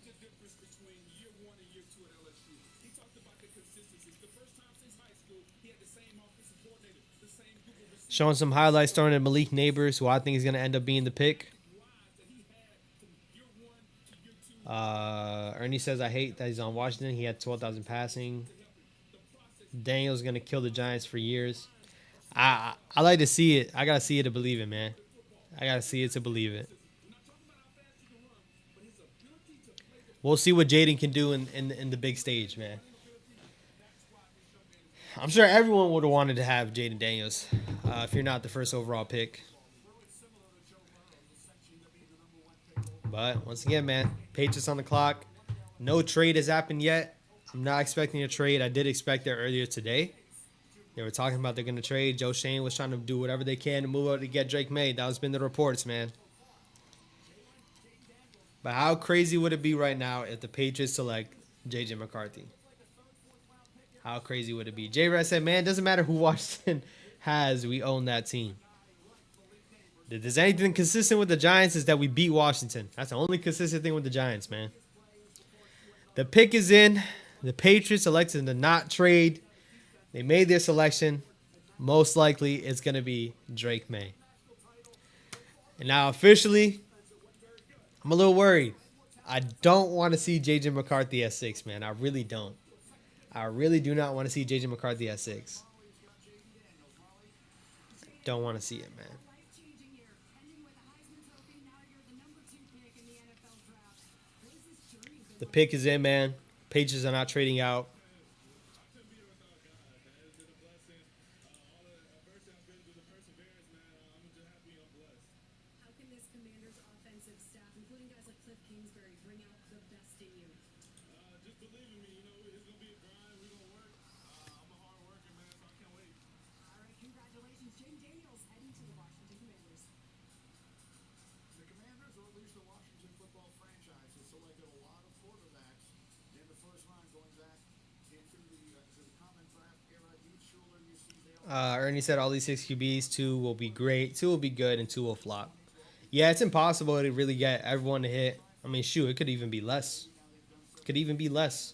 Showing some highlights starting at Malik Neighbors, who I think is going to end up being the pick. Ernie says, I hate that he's on Washington. He had 12,000 passing. Daniel's going to kill the Giants for years. I like to see it. I got to see it to believe it, man. I got to see it to believe it. We'll see what Jaden can do in the big stage, man. I'm sure everyone would have wanted to have Jaden Daniels if you're not the first overall pick. But once again, man, Patriots on the clock. No trade has happened yet. I'm not expecting a trade. I did expect that earlier today. They were talking about they're going to trade. Joe Shane was trying to do whatever they can to move out to get Drake May. That has been the reports, man. But how crazy would it be right now if the Patriots select J.J. McCarthy? How crazy would it be? J-Red said, man, it doesn't matter who Washington has. We own that team. If there's anything consistent with the Giants is that we beat Washington. That's the only consistent thing with the Giants, man. The pick is in. The Patriots elected to not trade. They made their selection. most likely it's gonna be Drake May. And now officially, I'm a little worried. I don't want to see JJ McCarthy at 6, man. I really don't. I really do not want to see JJ McCarthy at 6. Don't want to see it, man. Life-changing year, ending with a Heisman Trophy. Now you're the number 2 pick in the NFL draft. What has this journey been The like? pick is in, man. Patriots are not trading out. How can this Commanders offensive staff, including guys like Cliff Kingsbury, bring out the best in you? Just believe in me. It's gonna be a grind. We're gonna work. I'm a hard worker, man, so I can't wait. All right, congratulations. Jane Daniels heading to the Washington Commanders. The Commanders, or at least the Washington football franchise, has selected a lot of quarterbacks in the first round, going back into the common draft era. Heath Schuler, you see there. Ernie said all these 6 QBs, 2 will be great, 2 will be good, and 2 will flop. Yeah, it's impossible to really get everyone to hit. I mean, shoot, it could even be less. Could even be less.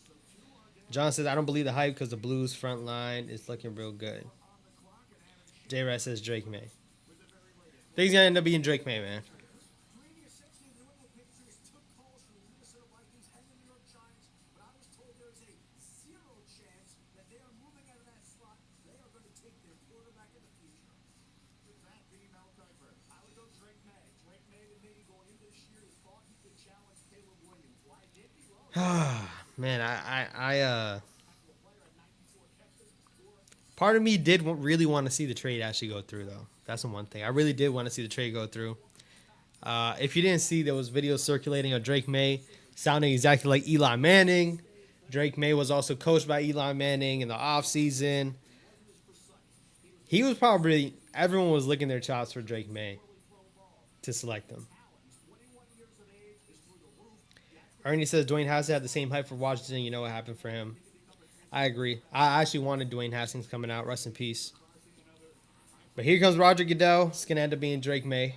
John says, I don't believe the hype because the Blues front line is looking real good. J-Rat says Drake May. I think he's going to end up being Drake May, man. Previous 16 New England Patriots took calls from the Minnesota Vikings and the New York Giants, but I was told there is a 0 chance that they are moving out of that slot. They are going to take their quarterback in the future. With that being Mel Kiper, I would go Drake May. Drake May to me going into this year he thought he could challenge Caleb Williams. Why didn't he? Well, Man, part of me did really want to see the trade actually go through, though. That's the one thing. I really did want to see the trade go through. If you didn't see, there was videos circulating of Drake May sounding exactly like Eli Manning. Drake May was also coached by Eli Manning in the offseason. He was probably, everyone was licking their chops for Drake May to select him. Ernie says Dwayne Haskins had the same hype for Washington. You know what happened for him. I agree. I actually wanted Dwayne Haskins coming out. Rest in peace. But here comes Roger Goodell. It's going to end up being Drake May.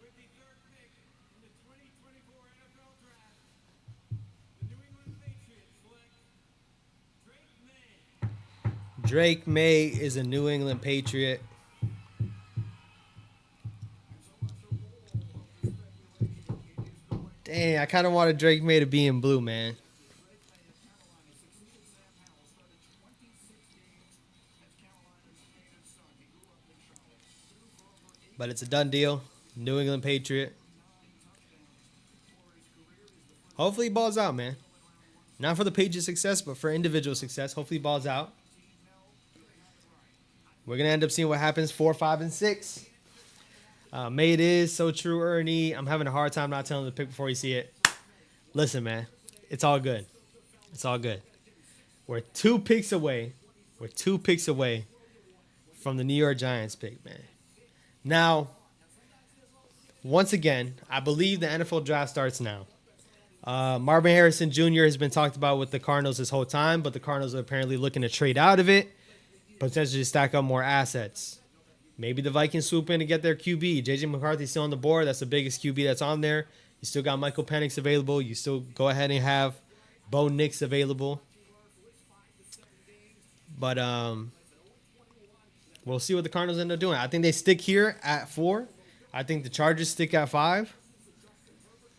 with the 3rd pick in the 2024 NFL Draft, the New England Patriots select Drake May. Drake May is a New England Patriot. Dang, I kind of wanted Drake May to be in blue, man. But it's a done deal. New England Patriot. Hopefully he balls out, man. Not for the Patriots' success, but for individual success. Hopefully he balls out. We're going to end up seeing what happens 4, 5, and 6. May it is. So true, Ernie. I'm having a hard time not telling the pick before you see it. Listen, man. It's all good. It's all good. We're 2 picks away. We're 2 picks away from the New York Giants pick, man. Now, once again, I believe the NFL draft starts now. Marvin Harrison Jr. has been talked about with the Cardinals this whole time, but the Cardinals are apparently looking to trade out of it, potentially stack up more assets. Maybe the Vikings swoop in to get their QB. JJ McCarthy's still on the board. That's the biggest QB that's on there. You still got Michael Penix available. You still go ahead and have Bo Nix available. But we'll see what the Cardinals end up doing. I think they stick here at 4. I think the Chargers stick at 5.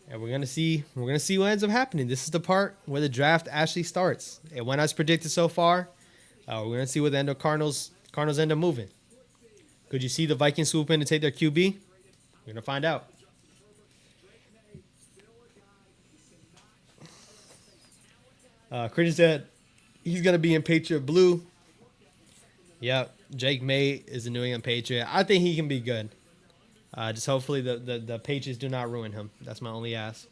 And we're gonna see what ends up happening. This is the part where the draft actually starts. It went as predicted so far. We're gonna see what the end of Cardinals end up moving. Could you see the Vikings swoop in to take their QB? We're gonna find out. Christian said he's gonna be in Patriot blue. Yep, Drake May is a New England Patriot. I think he can be good. Just hopefully the Patriots do not ruin him. That's my only ask.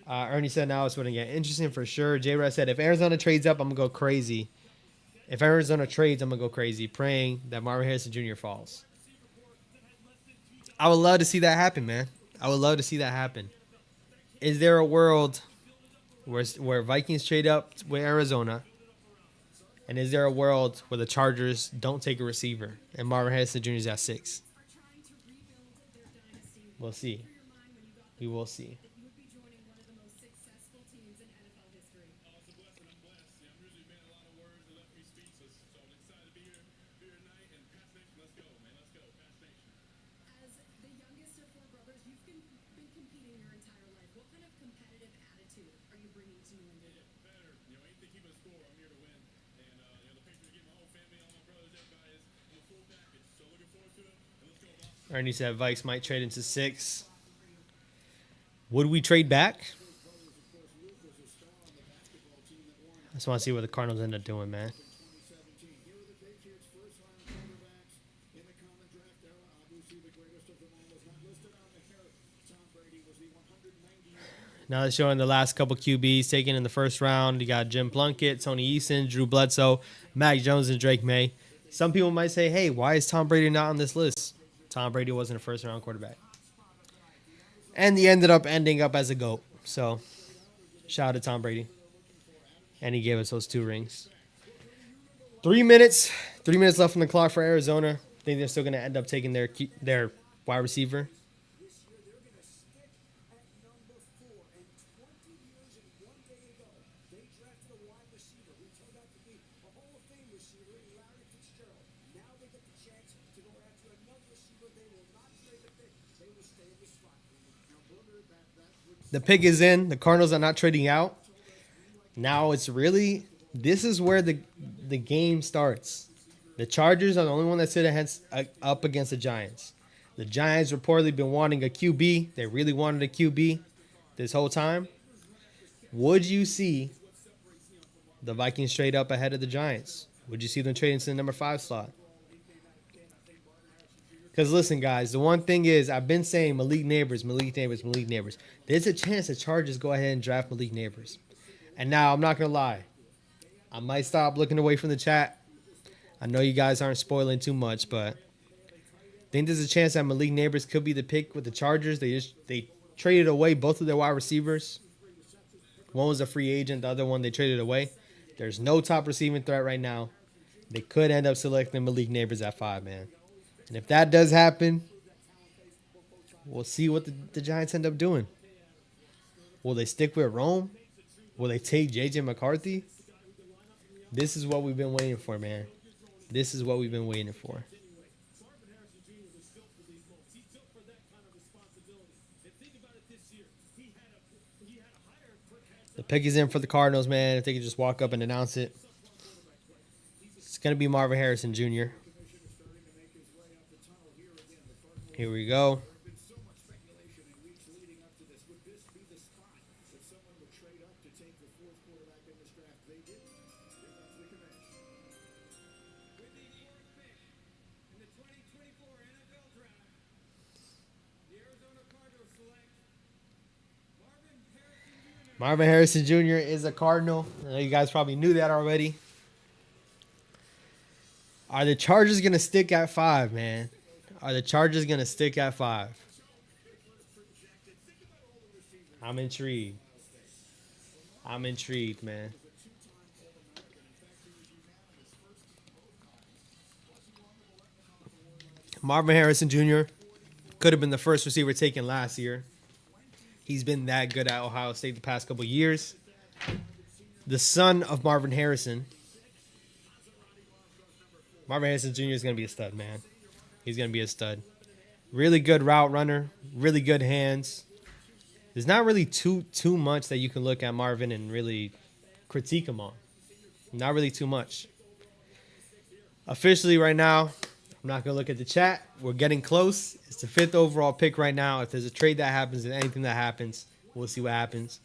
Ernie said now it's going to get interesting for sure. J-Rod said if Arizona trades up, I'm going to go crazy. If Arizona trades, I'm going to go crazy, praying that Marvin Harrison Jr. falls. I would love to see that happen, man. I would love to see that happen. Is there a world where Vikings trade up with Arizona? And is there a world where the Chargers don't take a receiver and Marvin Harrison Jr. is at 6? Are trying to rebuild their dynasty. We'll see. We will see. Ernie said Vikes might trade into 6. Would we trade back? I just want to see what the Cardinals end up doing, man. Now they're showing the last couple QBs taken in the first round. You got Jim Plunkett, Tony Eason, Drew Bledsoe, Mac Jones, and Drake May. Some people might say, hey, why is Tom Brady not on this list? Tom Brady wasn't a first-round quarterback. And he ended up ending up as a GOAT. So, shout out to Tom Brady. And he gave us those 2 rings. 3 minutes. 3 minutes left on the clock for Arizona. I think they're still going to end up taking their wide receiver. This year they're going to stick at number 4. And 20 years and 1 day ago, they drafted a wide receiver who turned out to be a Hall of Fame receiver in Larry Fitzgerald. Now they get the chance to go after another receiver. They will not trade the pick. They will stay in the spot. Now, Booger, that would The pick is in. The Cardinals are not trading out. Now it's really, this is where the game starts. The Chargers are the only one that sit up against the Giants. The Giants reportedly been wanting a QB. They really wanted a QB this whole time. Would you see the Vikings trade up ahead of the Giants? Would you see them trade into the number 5 slot? Because listen, guys, the one thing is I've been saying Malik Neighbors. There's a chance the Chargers go ahead and draft Malik Neighbors. And now I'm not going to lie. I might stop looking away from the chat. I know you guys aren't spoiling too much, but I think there's a chance that Malik Neighbors could be the pick with the Chargers. They traded away both of their wide receivers. One was a free agent. The other one they traded away. There's no top receiving threat right now. They could end up selecting Malik Neighbors at 5, man. And if that does happen, we'll see what the Giants end up doing. Will they stick with Rome? Will they take J.J. McCarthy? This is what we've been waiting for, man. This is what we've been waiting for. The pick is in for the Cardinals, man. If they could just walk up and announce it. It's going to be Marvin Harrison Jr. Here we go. Marvin Harrison Jr. is a Cardinal. I know you guys probably knew that already. Are the Chargers going to stick at 5, man? Are the Chargers going to stick at 5? I'm intrigued. I'm intrigued, man. Marvin Harrison Jr. could have been the first receiver taken last year. He's been that good at Ohio State the past couple years. The son of Marvin Harrison. Marvin Harrison Jr. is going to be a stud, man. He's going to be a stud. Really good route runner. Really good hands. There's not really too much that you can look at Marvin and really critique him on. Not really too much. Officially right now, I'm not going to look at the chat. We're getting close. It's the 5th overall pick right now. If there's a trade that happens and anything that happens, we'll see what happens.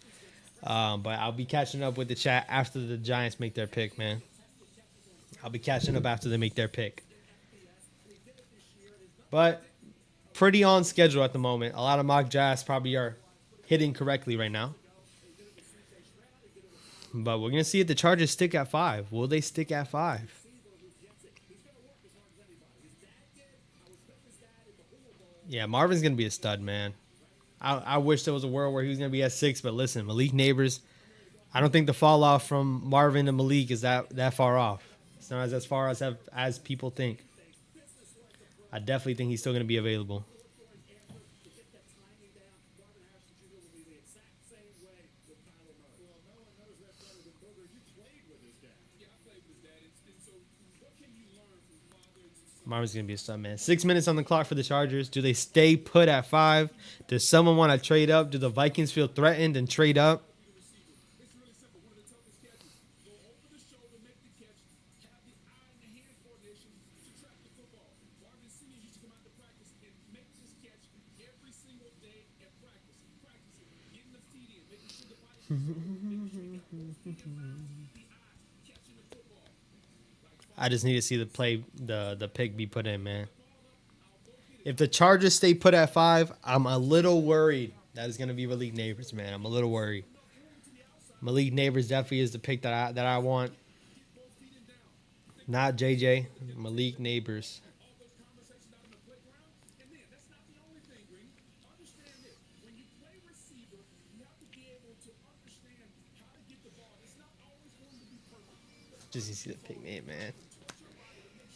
But I'll be catching up with the chat after the Giants make their pick, man. I'll be catching up after they make their pick. But pretty on schedule at the moment. A lot of mock drafts probably are hitting correctly right now. But we're going to see if the Chargers stick at 5. Will they stick at 5? Yeah, Marvin's going to be a stud, man. I wish there was a world where he was going to be at 6, but listen, Malik Neighbors, I don't think the fall off from Marvin to Malik is that far off. It's not as far as people think. I definitely think he's still going to be available. Marvin's going to be a stud, man. 6 minutes on the clock for the Chargers. Do they stay put at 5? Does someone want to trade up? Do the Vikings feel threatened and trade up? I just need to see the pick be put in, man. If the Chargers stay put at 5, I'm a little worried that it's gonna be Malik Neighbors, man. I'm a little worried. Malik Neighbors definitely is the pick that I want. Not JJ. Malik Neighbors. Just to see the pick name, man.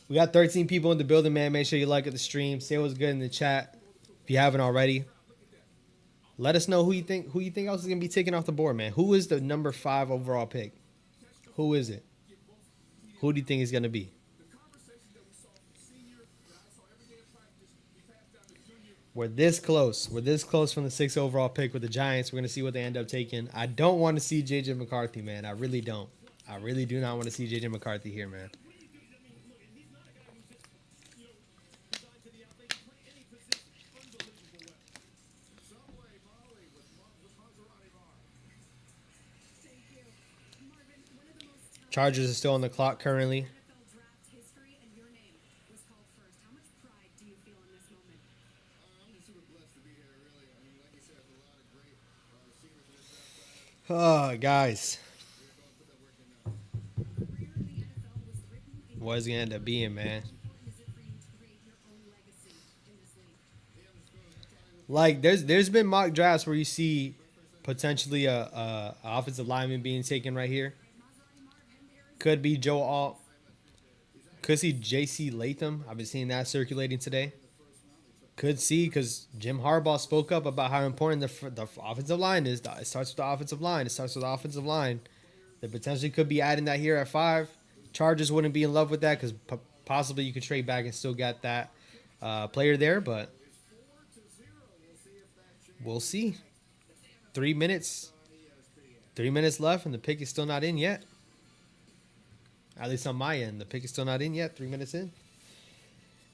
We got 13 people in the building, man. Make sure you like the stream. Say what's good in the chat if you haven't already. Let us know who you think else is gonna be taken off the board, man. Who is the number 5 overall pick? Who is it? Who do you think is gonna be? We're this close. We're this close from the 6th overall pick with the Giants. We're gonna see what they end up taking. I don't want to see JJ McCarthy, man. I really don't. I really do not want to see JJ McCarthy here, man. Chargers are still on the clock currently. NFL draft history, and your name was called first. How much pride do you feel in this moment? I'm just super blessed to be here, really. I mean, like you said, there's a lot of great receivers in this draft class. Oh, guys. We're going to put that work in now. Your career in the NFL was written in What is it gonna end up being, man? How important is it for you to create your own legacy in this league? Like there's been mock drafts where you see potentially a offensive lineman being taken right here. Could be Joe Alt. Could see J.C. Latham. I've been seeing that circulating today. Could see because Jim Harbaugh spoke up about how important the offensive line is. It starts with the offensive line. It starts with the offensive line. They potentially could be adding that here at 5. Chargers wouldn't be in love with that because possibly you could trade back and still get that player there, but we'll see. 3 minutes. 3 minutes left, and the pick is still not in yet. At least on my end, the pick is still not in yet. 3 minutes in.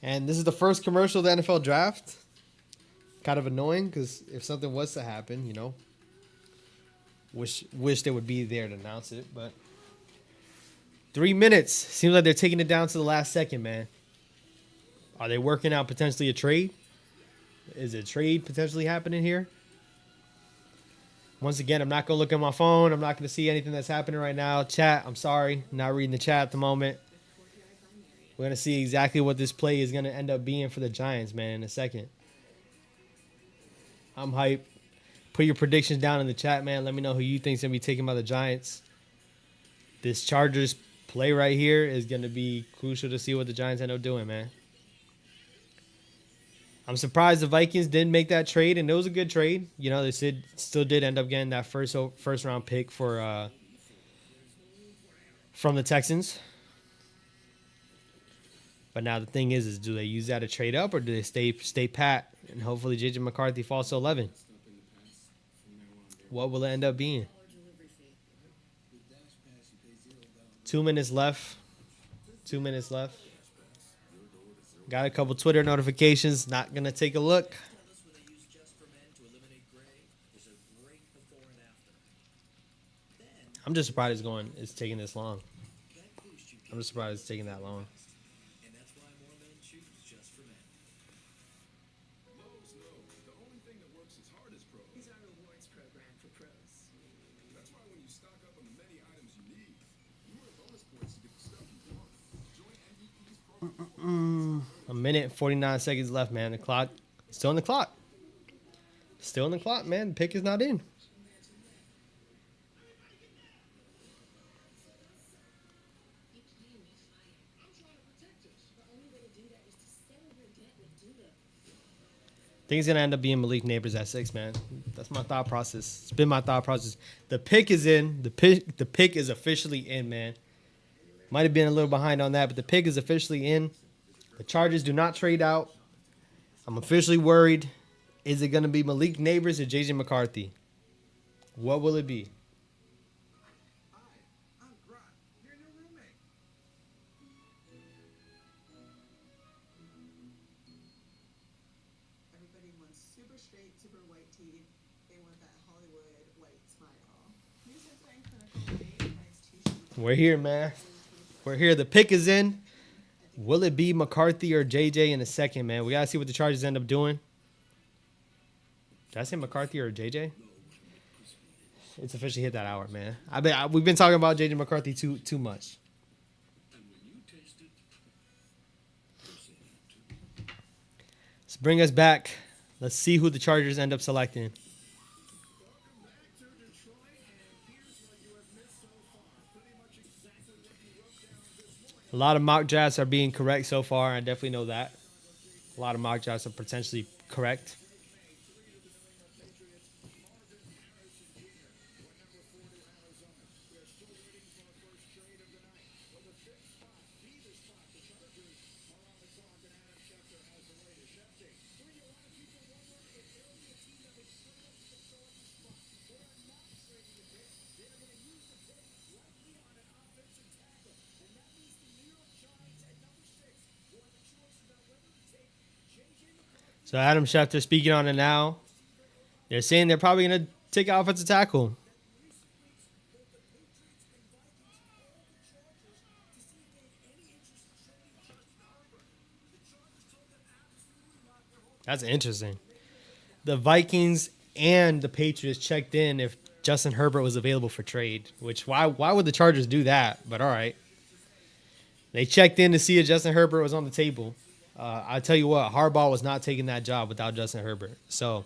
And this is the first commercial of the NFL draft. Kind of annoying because if something was to happen, you know, wish they would be there to announce it. But 3 minutes. Seems like they're taking it down to the last second, man. Are they working out potentially a trade? Is a trade potentially happening here? Once again, I'm not going to look at my phone. I'm not going to see anything that's happening right now. Chat, I'm sorry. Not reading the chat at the moment. We're going to see exactly what this play is going to end up being for the Giants, man, in a second. I'm hyped. Put your predictions down in the chat, man. Let me know who you think's going to be taken by the Giants. This Chargers play right here is going to be crucial to see what the Giants end up doing, man. I'm surprised the Vikings didn't make that trade, and it was a good trade. You know, they still did end up getting that first round pick for from the Texans. But now the thing is do they use that to trade up, or do they stay pat and hopefully JJ McCarthy falls to 11? What will it end up being? 2 minutes left. 2 minutes left. Got a couple Twitter notifications. Not going to take a look. I'm just surprised it's taking this long. I'm just surprised it's taking that long. Lowe's knows the only thing that works as hard as pros. Is our rewards program for pros. That's why when you stock up on the many items you need, you earn bonus points to get the stuff you want. Join MVP's program. A minute, 49 seconds left, man. The clock, still on the clock. Still on the clock, man. The pick is not in. I think it's going to end up being Malik Neighbors at 6, man. That's my thought process. It's been my thought process. The pick is in. The pick is officially in, man. Might have been a little behind on that, but the pick is officially in. The Chargers do not trade out. I'm officially worried. Is it going to be Malik Neighbors or JJ McCarthy? What will it be? Hi, I'm Grant, your new roommate. Everybody wants super straight, super white teeth. They want that Hollywood white smile. We're here, man. We're here. The pick is in. Will it be McCarthy or JJ in a second, man? We gotta see what the Chargers end up doing. Did I say McCarthy or JJ? It's officially hit that hour, man. We've been talking about JJ McCarthy too much. Let's bring us back. Let's see who the Chargers end up selecting. A lot of mock drafts are being correct so far. I definitely know that. A lot of mock drafts are potentially correct. So Adam Schefter speaking on it now. They're saying they're probably going to take an offensive tackle. That's interesting. The Vikings and the Patriots checked in if Justin Herbert was available for trade. Which why would the Chargers do that? But all right. They checked in to see if Justin Herbert was on the table. I'll tell you what, Harbaugh was not taking that job without Justin Herbert. So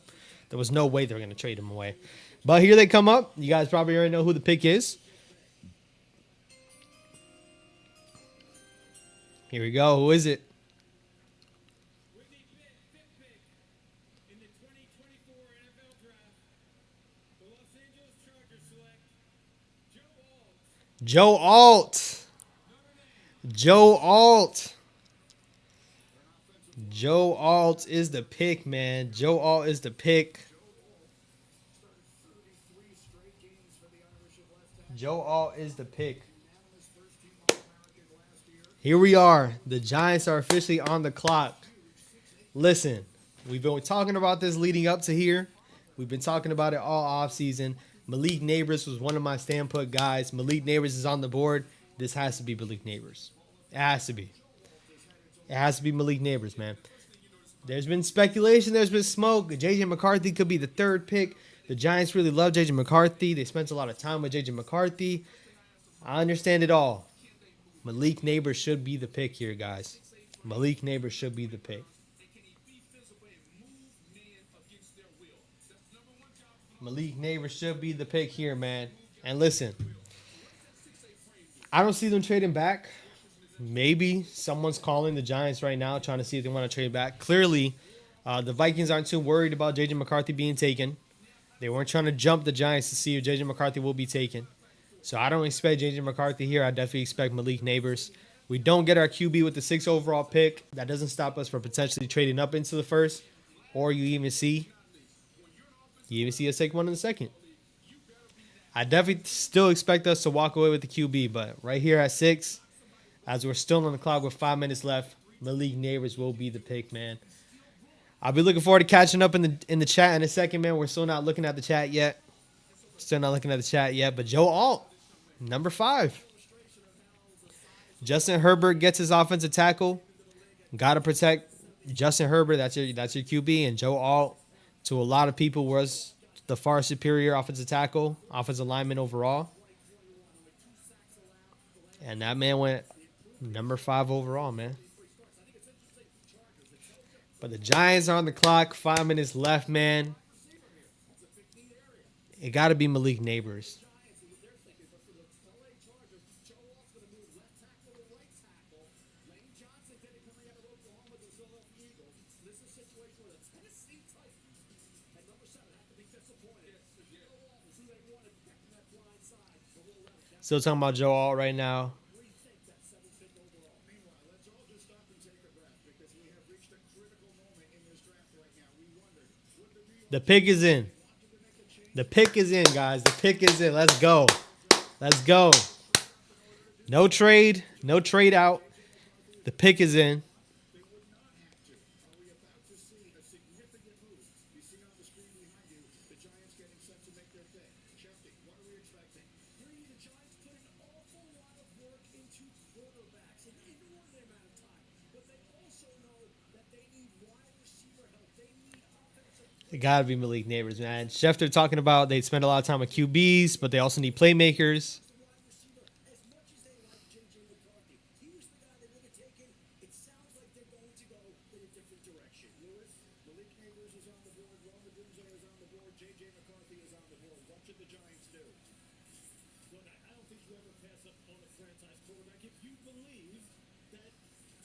there was no way they were going to trade him away. But here they come up. You guys probably already know who the pick is. Here we go. Who is it? With the fifth pick in the 2024 NFL Draft, the Los Angeles Chargers select Joe Alt. Joe Alt. Joe Alt is the pick, man. Joe Alt is the pick. Joe Alt is the pick. Here we are. The Giants are officially on the clock. Listen, we've been talking about this leading up to here. We've been talking about it all offseason. Malik Neighbors was one of my stand put guys. Malik Neighbors is on the board. This has to be Malik Neighbors. It has to be. It has to be Malik Neighbors, man. There's been speculation. There's been smoke. J.J. McCarthy could be the third pick. The Giants really love J.J. McCarthy. They spent a lot of time with J.J. McCarthy. I understand it all. Malik Neighbors should be the pick here, guys. Malik Neighbors should be the pick. Malik Neighbors should be the pick here, man. And listen, I don't see them trading back. Maybe someone's calling the Giants right now trying to see if they want to trade back. Clearly, the Vikings aren't too worried about J.J. McCarthy being taken. They weren't trying to jump the Giants to see if J.J. McCarthy will be taken. So I don't expect J.J. McCarthy here. I definitely expect Malik Neighbors. We don't get our QB with the 6th overall pick. That doesn't stop us from potentially trading up into the first. Or you even see us take one in the second. I definitely still expect us to walk away with the QB. But right here at 6, as we're still on the clock with 5 minutes left, Malik Neighbors will be the pick, man. I'll be looking forward to catching up in the chat in a second, man. We're still not looking at the chat yet. But Joe Alt, number 5. Justin Herbert gets his offensive tackle. Got to protect Justin Herbert. That's your QB. And Joe Alt, to a lot of people, was the far superior offensive tackle, offensive lineman overall. And that man went number 5 overall, man. But the Giants are on the clock. 5 minutes left, man. It got to be Malik Neighbors. Still talking about Joe Alt right now. The pick is in. The pick is in, guys. The pick is in. Let's go. Let's go. No trade. No trade out. The pick is in. You see on the screen behind you, the Giants getting set to make their pick. Shefty, what are we expecting? Brady, the Giants put an awful lot of work into quarterbacks in an inordinate amount of time. But they also know that they need wide receiver help. They need offensive. It gotta be Malik Neighbors, man. Schefter talking about they spend a lot of time with QBs, but they also need playmakers. Wide receiver, as much as they like J.J. McCarthy, he was the guy they would have taken. It sounds like they're going to go in a different direction. Lewis, Malik Neighbors is on the board, Rome Odunze is on the board, J.J. McCarthy is on the board. What should the Giants do? Look, I don't think you ever pass up on a franchise quarterback if you believe that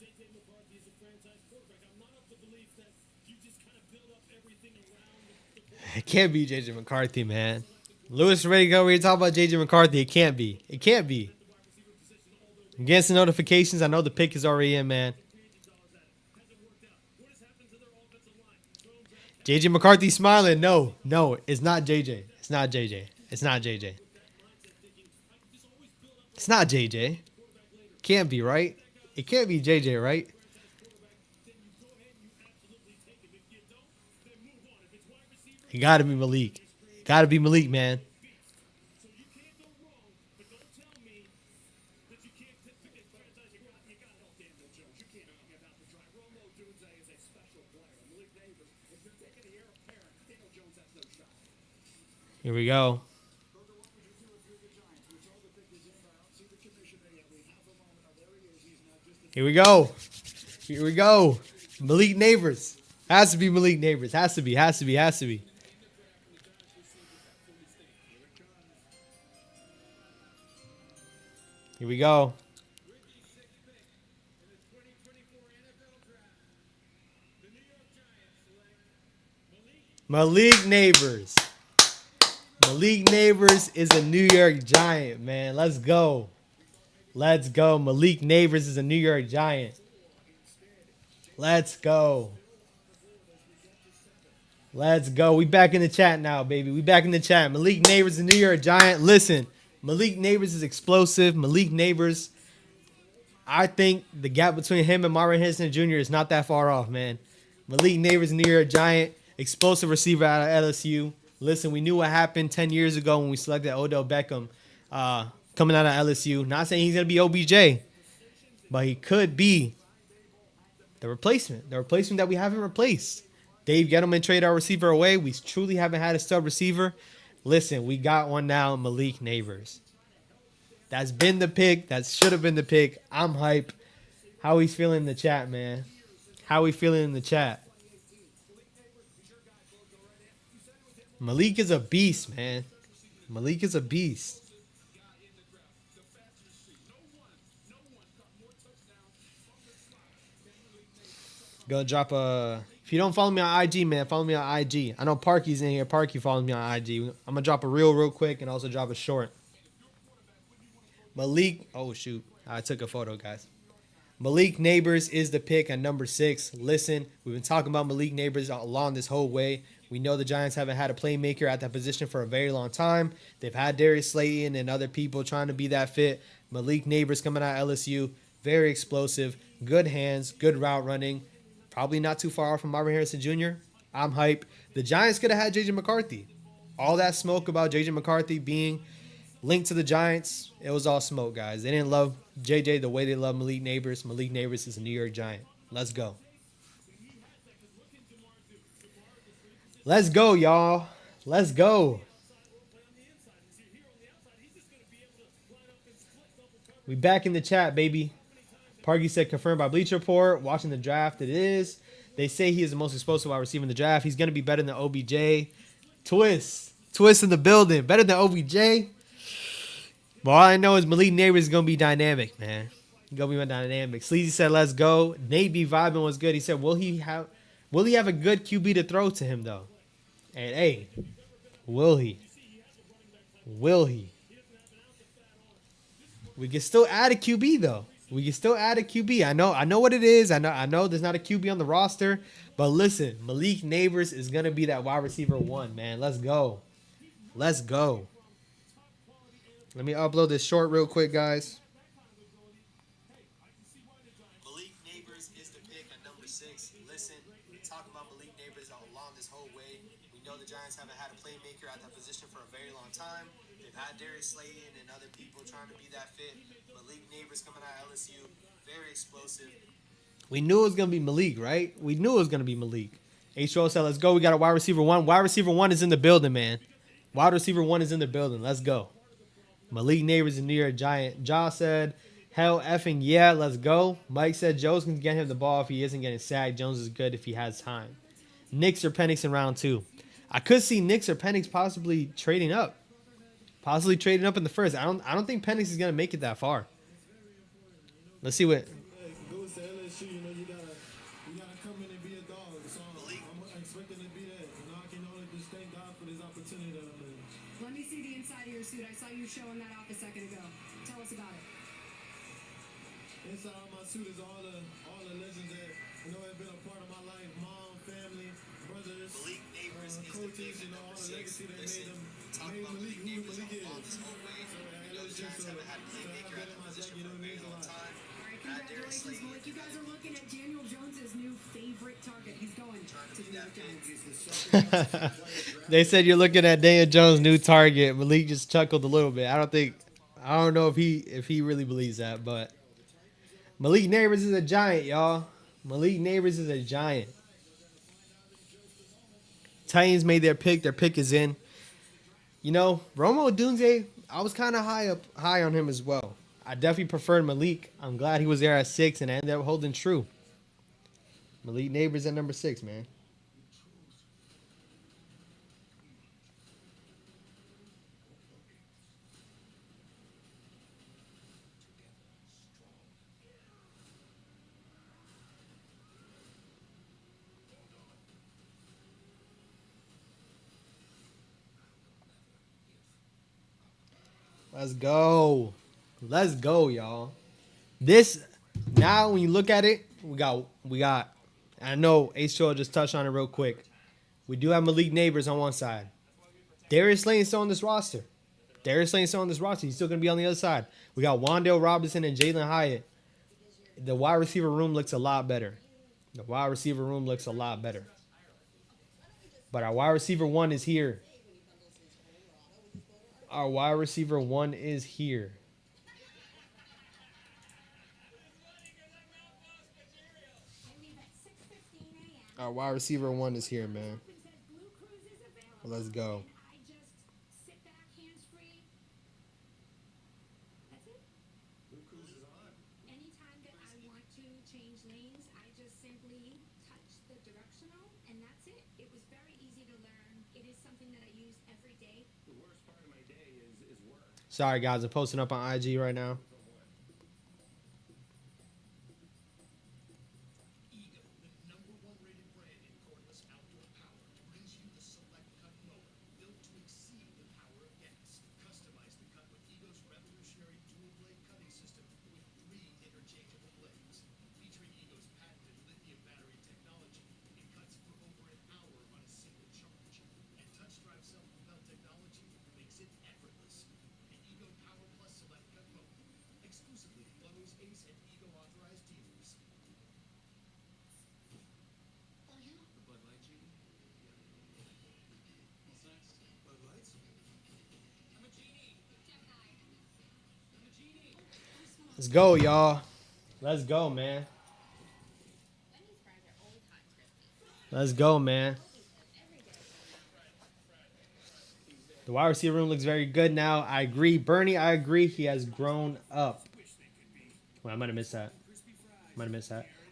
J.J. McCarthy is a franchise quarterback. I'm not of the belief that you just kind of build up everything around the quarterback. It can't be JJ McCarthy, man. Lewis ready to go. We're talking about JJ McCarthy. It can't be. It can't be. I'm getting some notifications. I know the pick is already in, man. JJ McCarthy smiling. No, it's not JJ. It's not JJ. It's not JJ. It's not JJ. Can't be, right? It can't be JJ, right? It gotta be Malik. It gotta be Malik, man. So you can't go wrong, but don't tell me that you can't pick a franchise. You got to help Daniel Jones. You can't argue about the drive. Rome Odunze is a special player. Malik Neighbors, if you're taking the heir apparent, Daniel Jones has no shot. Here we go. Berger, what would you do if you're the Giants? We're told the pick is in, but I don't see the commissioner yet. We have a moment. Oh, there he is. He's now just a Here we go. Here we go. Malik Neighbors. Has to be Malik Neighbors. Has to be. Has to be. Has to be. Here we go. With the sixth pick in the 2024 NFL Draft, the New York Giants select Malik Malik. Neighbors. Malik Neighbors is a New York Giant, man. Let's go. Let's go. Malik Neighbors is a New York Giant. Let's go. Let's go. We back in the chat now, baby. We back in the chat. Malik Neighbors is a New York Giant. Listen, Malik Neighbors is explosive. Malik Neighbors, I think the gap between him and Marvin Harrison Jr. is not that far off, man. Malik Neighbors, New York Giant, explosive receiver out of LSU. Listen, we knew what happened 10 years ago when we selected Odell Beckham coming out of LSU. Not saying he's going to be OBJ, but he could be the replacement that we haven't replaced. Dave Gettleman traded our receiver away. We truly haven't had a stud receiver. Listen, we got one now, Malik Neighbors. That's been the pick. That should have been the pick. I'm hype. How he's feeling in the chat, man. How we feeling in the chat. Malik is a beast, man. Malik is a beast. Gonna drop a... If you don't follow me on IG, man, follow me on IG. I know Parky's in here. Parky follows me on IG. I'm gonna drop a reel real quick and also drop a short. Malik... Oh, shoot. I took a photo, guys. Malik Neighbors is the pick at number 6. Listen, we've been talking about Malik Neighbors along this whole way. We know the Giants haven't had a playmaker at that position for a very long time. They've had Darius Slayton and other people trying to be that fit. Malik Neighbors coming out of LSU, very explosive, good hands, good route running. Probably not too far off from Marvin Harrison Jr. I'm hype. The Giants could have had J.J. McCarthy. All that smoke about J.J. McCarthy being linked to the Giants, it was all smoke, guys. They didn't love J.J. the way they love Malik Neighbors. Malik Neighbors is a New York Giant. Let's go. Let's go, y'all. Let's go. We back in the chat, baby. Parky said confirmed by Bleacher Report. Watching the draft, it is. They say he is the most explosive wide receiver in the draft. He's going to be better than OBJ. Twist in the building. Better than OBJ. But all I know is Malik Neighbors is going to be dynamic, man. He's going to be dynamic. Sleazy said, let's go. Nate B. Vibing was good. He said, will he have a good QB to throw to him, though? And, hey, will he? Will he? We can still add a QB, though. We can still add a QB. I know what it is. I know there's not a QB on the roster. But listen, Malik Neighbors is going to be that wide receiver 1, man. Let's go. Let's go. Let me upload this short real quick, guys. Malik Neighbors is the pick at number 6. Listen, we talk about Malik Neighbors along this this whole way. We know the Giants haven't had a playmaker at that position for a very long time. They've had Darius Slayton and other people trying to be that fit. Malik Neighbors coming out of LSU, very explosive. We knew it was going to be Malik, right? We knew it was going to be Malik. H.O. said, let's go. We got a wide receiver one. Wide receiver one is in the building, man. Wide receiver one is in the building. Let's go. Malik Neighbors is New York Giant. Ja said, hell effing yeah, let's go. Mike said Jones can get him the ball if he isn't getting sacked. Jones is good if he has time. Knicks or Penix in round 2. I could see Knicks or Penix possibly trading up. Possibly trading up in the first. I don't think Penix is gonna make it that far. Let's see what. Goes to LSU, you know, you gotta come in and be a dog. So I'm expecting to be that. And I can only just thank God for this opportunity. Let me see the inside of your suit. I saw you showing that off a second ago. Tell us about it. Inside of my suit is all the legends that you know have been a part of my life. Mom, family, brothers, coaches, you know, all the legacy that made them. Made Malik who Malik is. Congratulations, Malik. You guys are looking at Daniel Jones's new favorite target. He's going to the New York Giants. They said you're looking at Daniel Jones' new target. Malik just chuckled a little bit. I don't know if he really believes that, but Malik Neighbors is a Giant, y'all. Malik Neighbors is a Giant. Titans made their pick. Their pick is in. You know, Rome Odunze, I was kind of high on him as well. I definitely preferred Malik. I'm glad he was there at 6 and I ended up holding true. Malik Neighbors at number 6, man. Let's go. Let's go, y'all. This, now when you look at it, we got, I know H2O just touched on it real quick. We do have Malik Neighbors on one side. Darius Slayton's still on this roster. He's still going to be on the other side. We got Wan'Dale Robinson and Jalen Hyatt. The wide receiver room looks a lot better. But our wide receiver one is here. Our wide receiver one is here. Our wide receiver one is here, man. Let's go. I just sit back, hands free. That's it. Anytime that I want to change lanes, I just simply touch the directional, and that's it. It was very easy to learn. It is something that I use every day. The worst part of my day is work. Sorry, guys. I'm posting up on IG right now. Ego, the #1 rated brand in cordless outdoor power, brings you the Select Cut mower, built to exceed the power of gas. Customize the cut with Ego's revolutionary dual blade cutting system with 3 interchangeable blades. Featuring Ego's patented lithium battery technology, it cuts for over an hour on a single charge. And touch drive self-propelled technology makes it effortless. The Ego Power Plus Select Cut mower, exclusively at Lowe's, Ace, and Ego authorized dealers. Are you the Bud Light genie? What's next? Bud Lights? I'm a genie. I'm a genie. Let's go, y'all. Let's go, man. Let's go, man. The wide receiver room looks very good now. I agree. Bernie, I agree. He has grown up. Well, I might have missed that.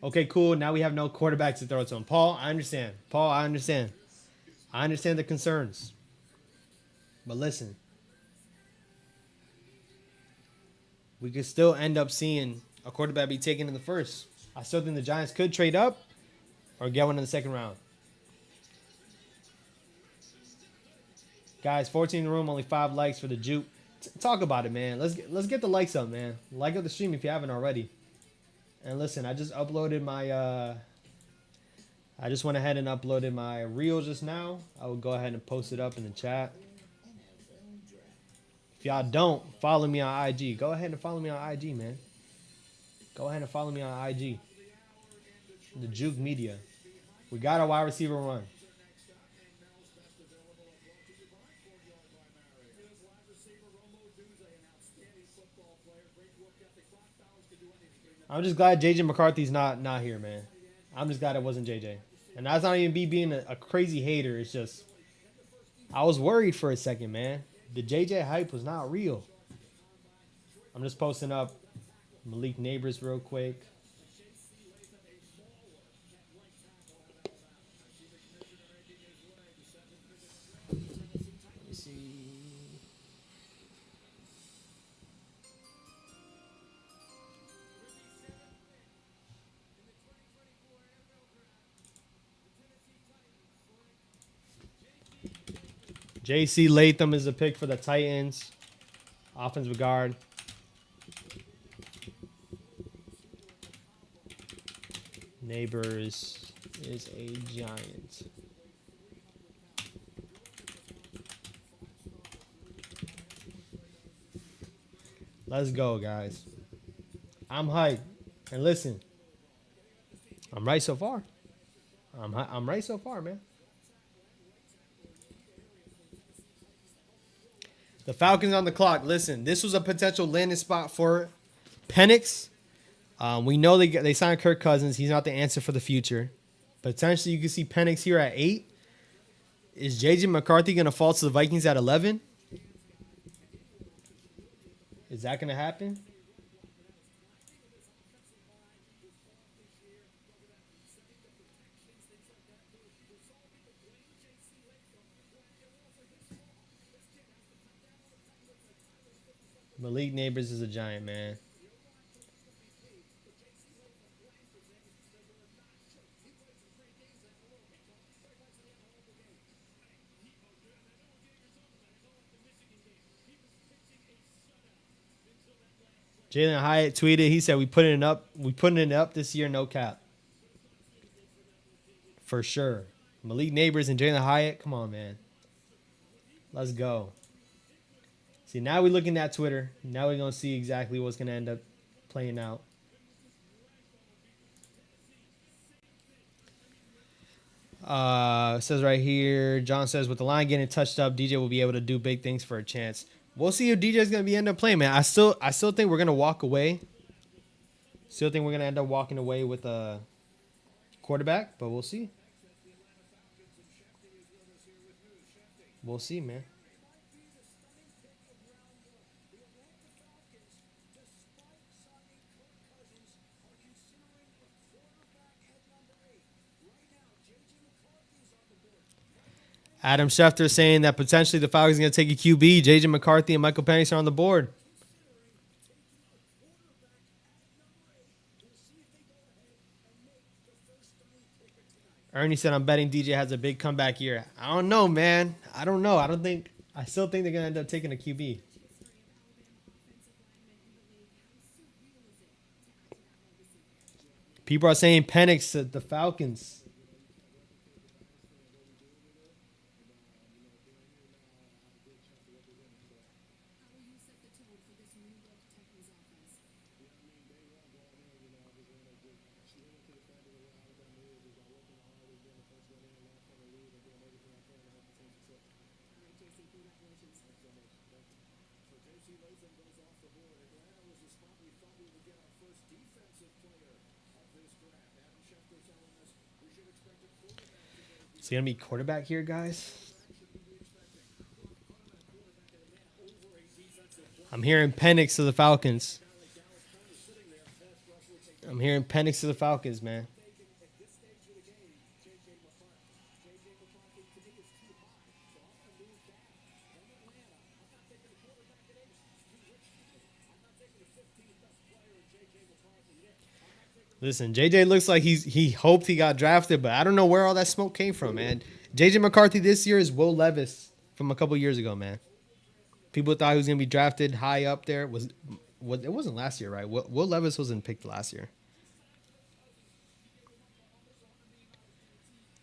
Okay, cool. Now we have no quarterbacks to throw to him. Paul, I understand. I understand the concerns. But listen. We could still end up seeing a quarterback be taken in the first. I still think the Giants could trade up or get one in the second round. Guys, 14 in the room, only 5 likes for the juke. Talk about it, man. Let's get the likes up, man. Like up the stream if you haven't already. And listen, I just uploaded my I just went ahead and uploaded my reel just now. I will go ahead and post it up in the chat. If y'all don't follow me on IG, go ahead and follow me on IG, man. Go ahead and follow me on IG. The Juke Media. We got a wide receiver run. I'm just glad JJ McCarthy's not here, man. I'm just glad it wasn't JJ. And that's not even me being a crazy hater. It's just I was worried for a second, man. The JJ hype was not real. I'm just posting up Malik Neighbors real quick. Let me see. J.C. Latham is a pick for the Titans. Offensive guard. Neighbors is a Giant. Let's go, guys. I'm hyped. And listen, I'm right so far. I'm right so far, man. The Falcons on the clock. Listen, this was a potential landing spot for Penix. We know they signed Kirk Cousins. He's not the answer for the future. Potentially, you can see Penix here at 8. Is J.J. McCarthy going to fall to the Vikings at 11? Is that going to happen? Malik Neighbors is a Giant, man. Jalen Hyatt tweeted. He said, "We putting it up this year, no cap." For sure. Malik Neighbors and Jalen Hyatt. Come on, man. Let's go. See, now we're looking at Twitter. Now we're gonna see exactly what's gonna end up playing out. It says right here, John says, with the line getting touched up, DJ will be able to do big things for a chance. We'll see if DJ's gonna end up playing, man. I still think we're gonna walk away. Still think we're gonna end up walking away with a quarterback, but we'll see. We'll see, man. Adam Schefter saying that potentially the Falcons are going to take a QB. JJ McCarthy and Michael Penix are on the board. Ernie said, I'm betting DJ has a big comeback year. I don't know, man. I don't know. I still think they're going to end up taking a QB. People are saying Penix at the Falcons. Is he going to be quarterback here, guys? I'm hearing Penix to the Falcons. I'm hearing Penix to the Falcons, man. Listen, JJ looks like he hoped he got drafted, but I don't know where all that smoke came from, man. JJ McCarthy this year is Will Levis from a couple years ago, man. People thought he was gonna be drafted high up there. It wasn't last year, right? Will Levis wasn't picked last year.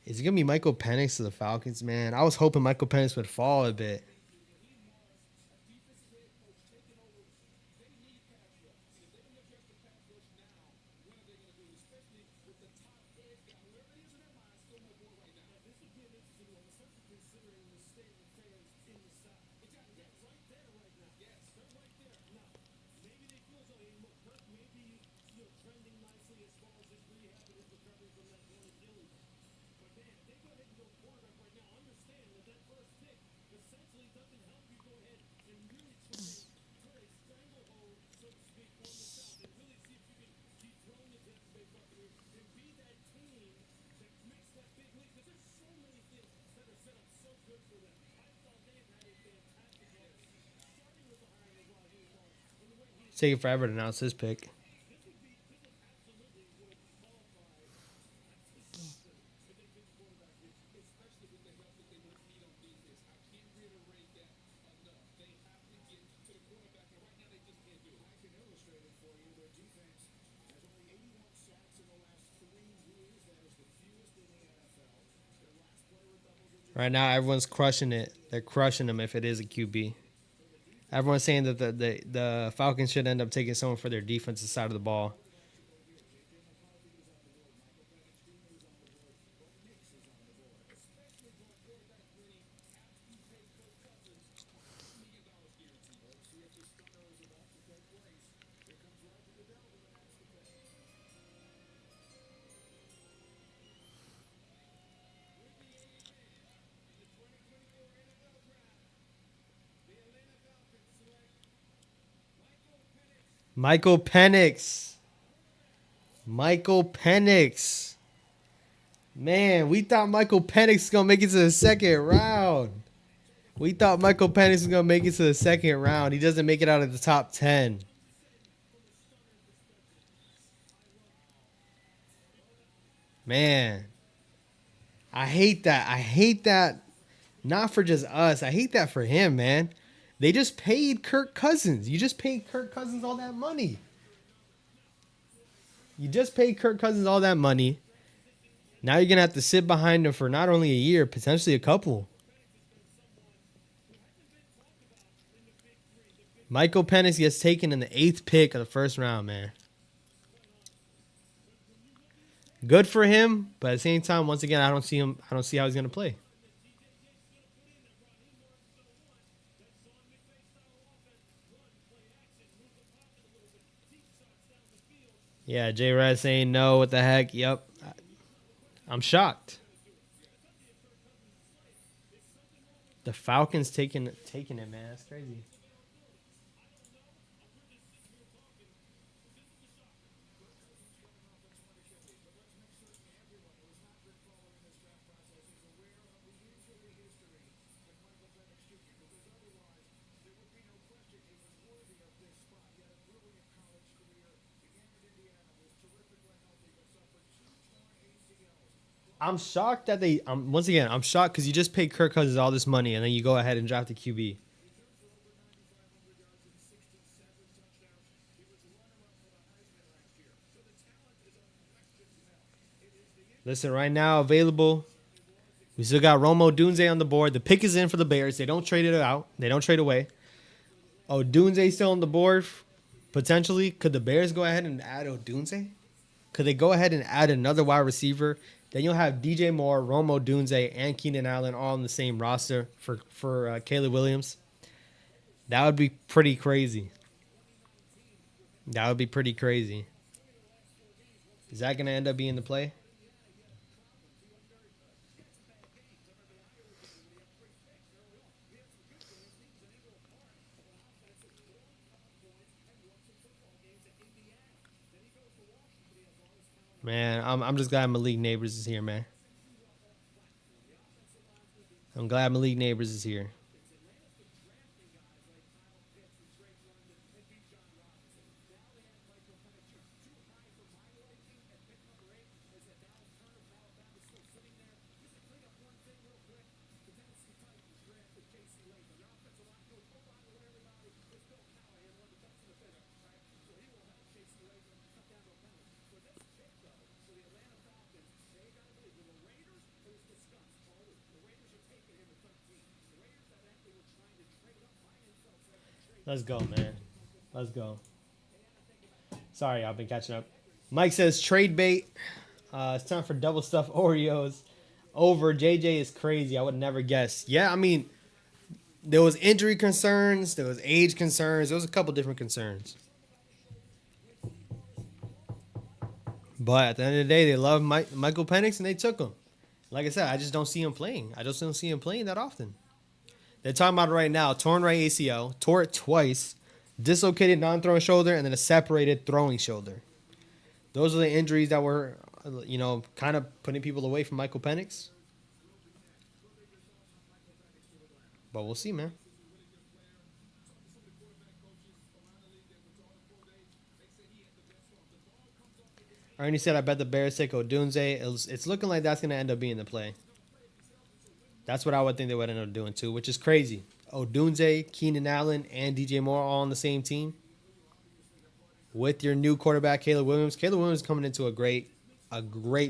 Is it gonna be Michael Penix to the Falcons, man? I was hoping Michael Penix would fall a bit. trending nicely as far as his rehab and his recovery from that torn Achilles. But man, if they go ahead and go quarterback right now, understand that that first pick essentially doesn't help you go ahead and really try a stranglehold, so to speak, on the South and really see if you can dethrone the Tampa Bay Buccaneers and be that team that makes that big leap. Because there's so many things that are set up so good for them. I thought they had a fantastic offseason, starting with the hiring of Raheem Morris and the way he's Taking forever to announce his pick. especially with the help that they would need on defense. I can't reiterate that enough. They have to get to the quarterback, and right now they just can't do it. I can illustrate it for you. Their defense has only 81 sacks in the last 3 years. That is the fewest in the NFL. Their last player with double digits. Right now, everyone's crushing it. They're crushing him if it is a QB. Everyone's saying that the Falcons should end up taking someone for their defensive side of the ball. Michael Penix. Michael Penix. Man, we thought Michael Penix was going to make it to the second round. We thought Michael Penix was going to make it to the second round. He doesn't make it out of the top 10. Man, I hate that. I hate that. Not for just us. I hate that for him, man. They just paid Kirk Cousins. You just paid Kirk Cousins all that money. You just paid Kirk Cousins all that money. Now you're going to have to sit behind him for not only a year, potentially a couple. Michael Penix gets taken in the 8th pick of the first round, man. Good for him, but at the same time, once again, I don't see how he's going to play. Yeah, J. Red saying no. What the heck? Yep. I'm shocked. The Falcons taking it, man. That's crazy. I'm shocked that they. Once again, I'm shocked because you just paid Kirk Cousins all this money and then you go ahead and draft a QB. Listen, right now available. We still got Romo Dunze on the board. The pick is in for the Bears. They don't trade it out. They don't trade away. Oh, Dunze still on the board potentially. Could the Bears go ahead and add Odunze? Could they go ahead and add another wide receiver? Then you'll have DJ Moore, Romo Dunze, and Keenan Allen all on the same roster for Caleb Williams. That would be pretty crazy. That would be pretty crazy. Is that going to end up being the play? Man, I'm just glad Malik Neighbors is here, man. I'm glad Malik Neighbors is here. Let's go, man. Let's go. Sorry, I've been catching up. Mike says trade bait. It's time for double stuffed Oreos. Over. JJ is crazy. I would never guess. Yeah, I mean, there was injury concerns. There was age concerns. There was a couple different concerns. But at the end of the day, they love Michael Penix and they took him. Like I said, I just don't see him playing. I just don't see him playing that often. They're talking about it right now. Torn right ACL, tore it twice, dislocated non-throwing shoulder, and then a separated throwing shoulder. Those are the injuries that were, kind of putting people away from Michael Penix. But we'll see, man. Ernie said, I bet the Bears take Odunze. It's looking like that's going to end up being the play. That's what I would think they would end up doing, too, which is crazy. Odunze, Keenan Allen, and DJ Moore all on the same team. With your new quarterback, Caleb Williams. Caleb Williams coming into a great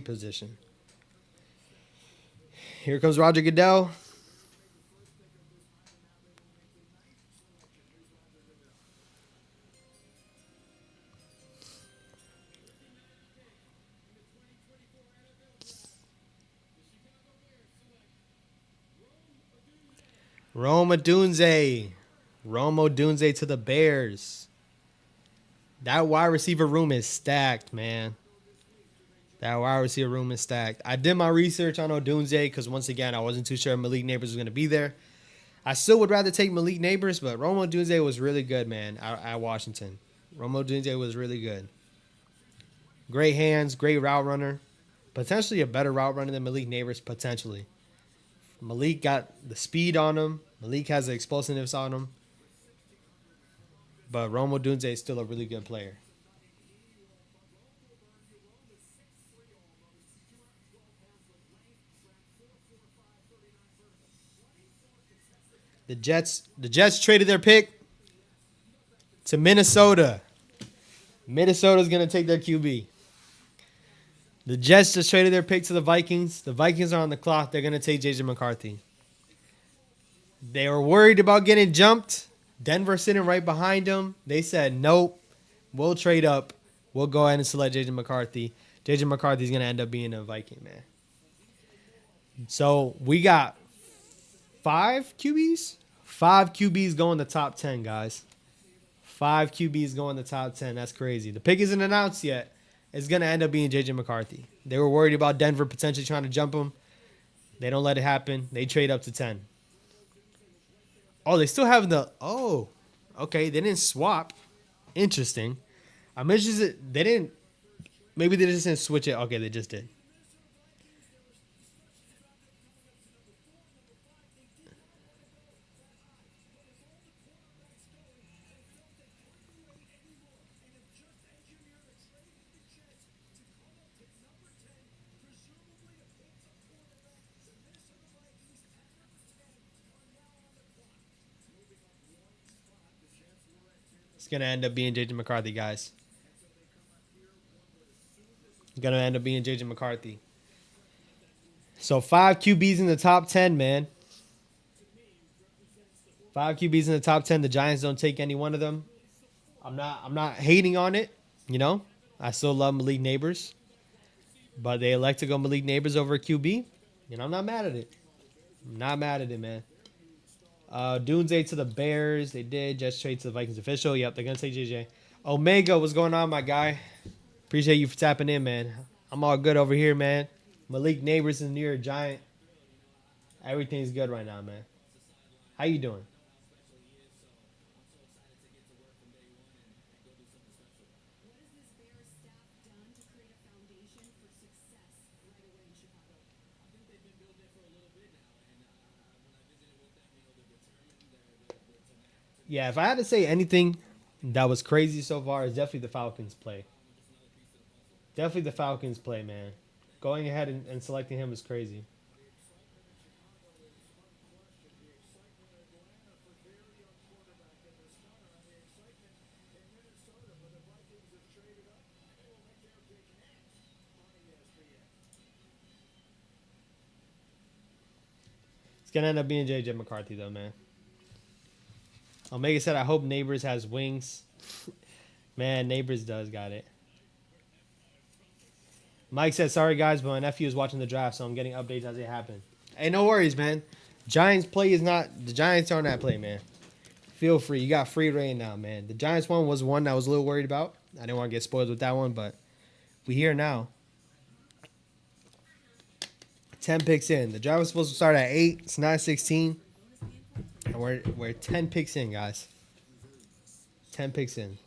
position. Here comes Roger Goodell. Rome Odunze to the Bears. That wide receiver room is stacked, man. That wide receiver room is stacked. I did my research on Odunze because, once again, I wasn't too sure Malik Neighbors was going to be there. I still would rather take Malik Neighbors, but Rome Odunze was really good, man, at Washington. Rome Odunze was really good. Great hands, great route runner. Potentially a better route runner than Malik Neighbors, potentially. Malik got the speed on him. Malik has the explosiveness on him. But Rome Odunze is still a really good player. The Jets traded their pick to Minnesota. Minnesota's going to take their QB. The Jets just traded their pick to the Vikings. The Vikings are on the clock. They're going to take J.J. McCarthy. They were worried about getting jumped. Denver sitting right behind them. They said, nope, we'll trade up. We'll go ahead and select J.J. McCarthy. J.J. McCarthy's going to end up being a Viking, man. So we got 5 QBs? 5 QBs going the top 10, guys. 5 QBs going the top 10. That's crazy. The pick isn't announced yet. It's going to end up being J.J. McCarthy. They were worried about Denver potentially trying to jump him. They don't let it happen. They trade up to 10. Oh, they still have the... Oh, okay. They didn't swap. Interesting. I'm interested... They didn't... Maybe they just didn't switch it. Okay, they just did. It's going to end up being J.J. McCarthy, guys. It's going to end up being J.J. McCarthy. So 5 QBs in the top 10, man. 5 QBs in the top 10. The Giants don't take any one of them. I'm not hating on it, you know. I still love Malik Neighbors. But they elect to go Malik Neighbors over QB. And I'm not mad at it. I'm not mad at it, man. Dunze to the Bears. They did. Just trade to the Vikings official. Yep, they're going to take JJ. Omega, what's going on, my guy? Appreciate you for tapping in, man. I'm all good over here, man. Malik Neighbors is New York Giant. Everything's good right now, man. How you doing? What has this Bears staff done to create a foundation for success right away in Chicago? I think they've been building it for a little bit now, and when I visited with them, they're determined, they're tenacious. Yeah, if I had to say anything that was crazy so far, it's definitely the Falcons play. Definitely the Falcons play, man. Going ahead and selecting him is crazy. It's going to end up being J.J. McCarthy, though, man. Omega said, I hope Neighbors has wings. Man, Neighbors does got it. Mike said, sorry, guys, but my nephew is watching the draft, so I'm getting updates as they happen. Hey, no worries, man. Giants play is not... The Giants aren't that play, man. Feel free. You got free reign now, man. The Giants one was one I was a little worried about. I didn't want to get spoiled with that one, but We here now. 10 picks in. The drive was supposed to start at 8. It's 9:16. And we're 10 picks in, guys. 10 picks in.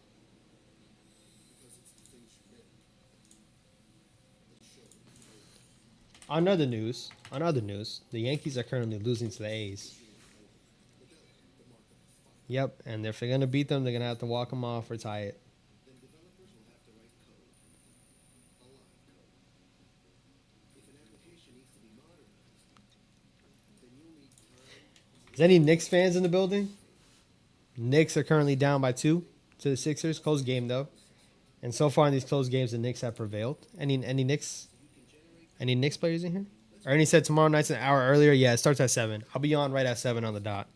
On other news, the Yankees are currently losing to the A's. Yep, and if they're gonna beat them, they're gonna have to walk them off or tie it. Is any Knicks fans in the building? Knicks are currently down by 2 to the Sixers. Close game though, and so far in these close games, the Knicks have prevailed. Any Knicks players in here? Ernie said tomorrow night's an hour earlier. Yeah, it starts at 7. I'll be on right at 7 on the dot.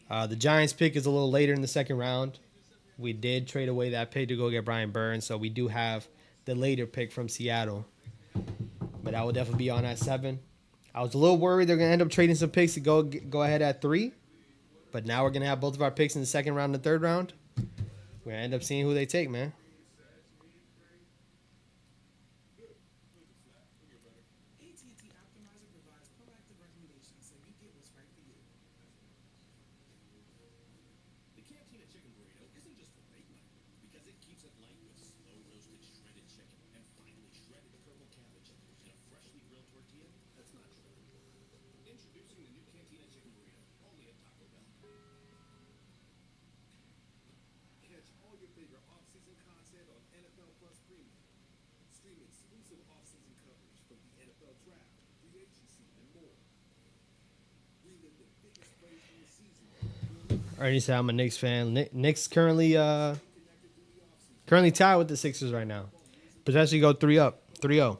The Giants pick is a little later in the second round. We did trade away that pick to go get Brian Burns, so we do have the later pick from Seattle. But I will definitely be on at 7. I was a little worried they're going to end up trading some picks to go ahead at 3. But now we're going to have both of our picks in the second round and the third round. We're going to end up seeing who they take, man. AT&T Optimizer provides proactive recommendations so you get what's right for you. The Cantina Chicken Burrito isn't just for late night, because it keeps it light with slow-roasted shredded chicken and finely shredded purple cabbage and a freshly grilled tortilla that's not shredded. Introducing the new Cantina Chicken Burrito, only at Taco Bell. Catch all your favorite off-season content on NFL Plus Premium. Stream exclusive off-season coverage from the NFL Draft, free agency, and more. Relive the biggest plays from the season. I already said I'm a Knicks fan. Knicks currently tied with the Sixers right now. Potentially go 3-0.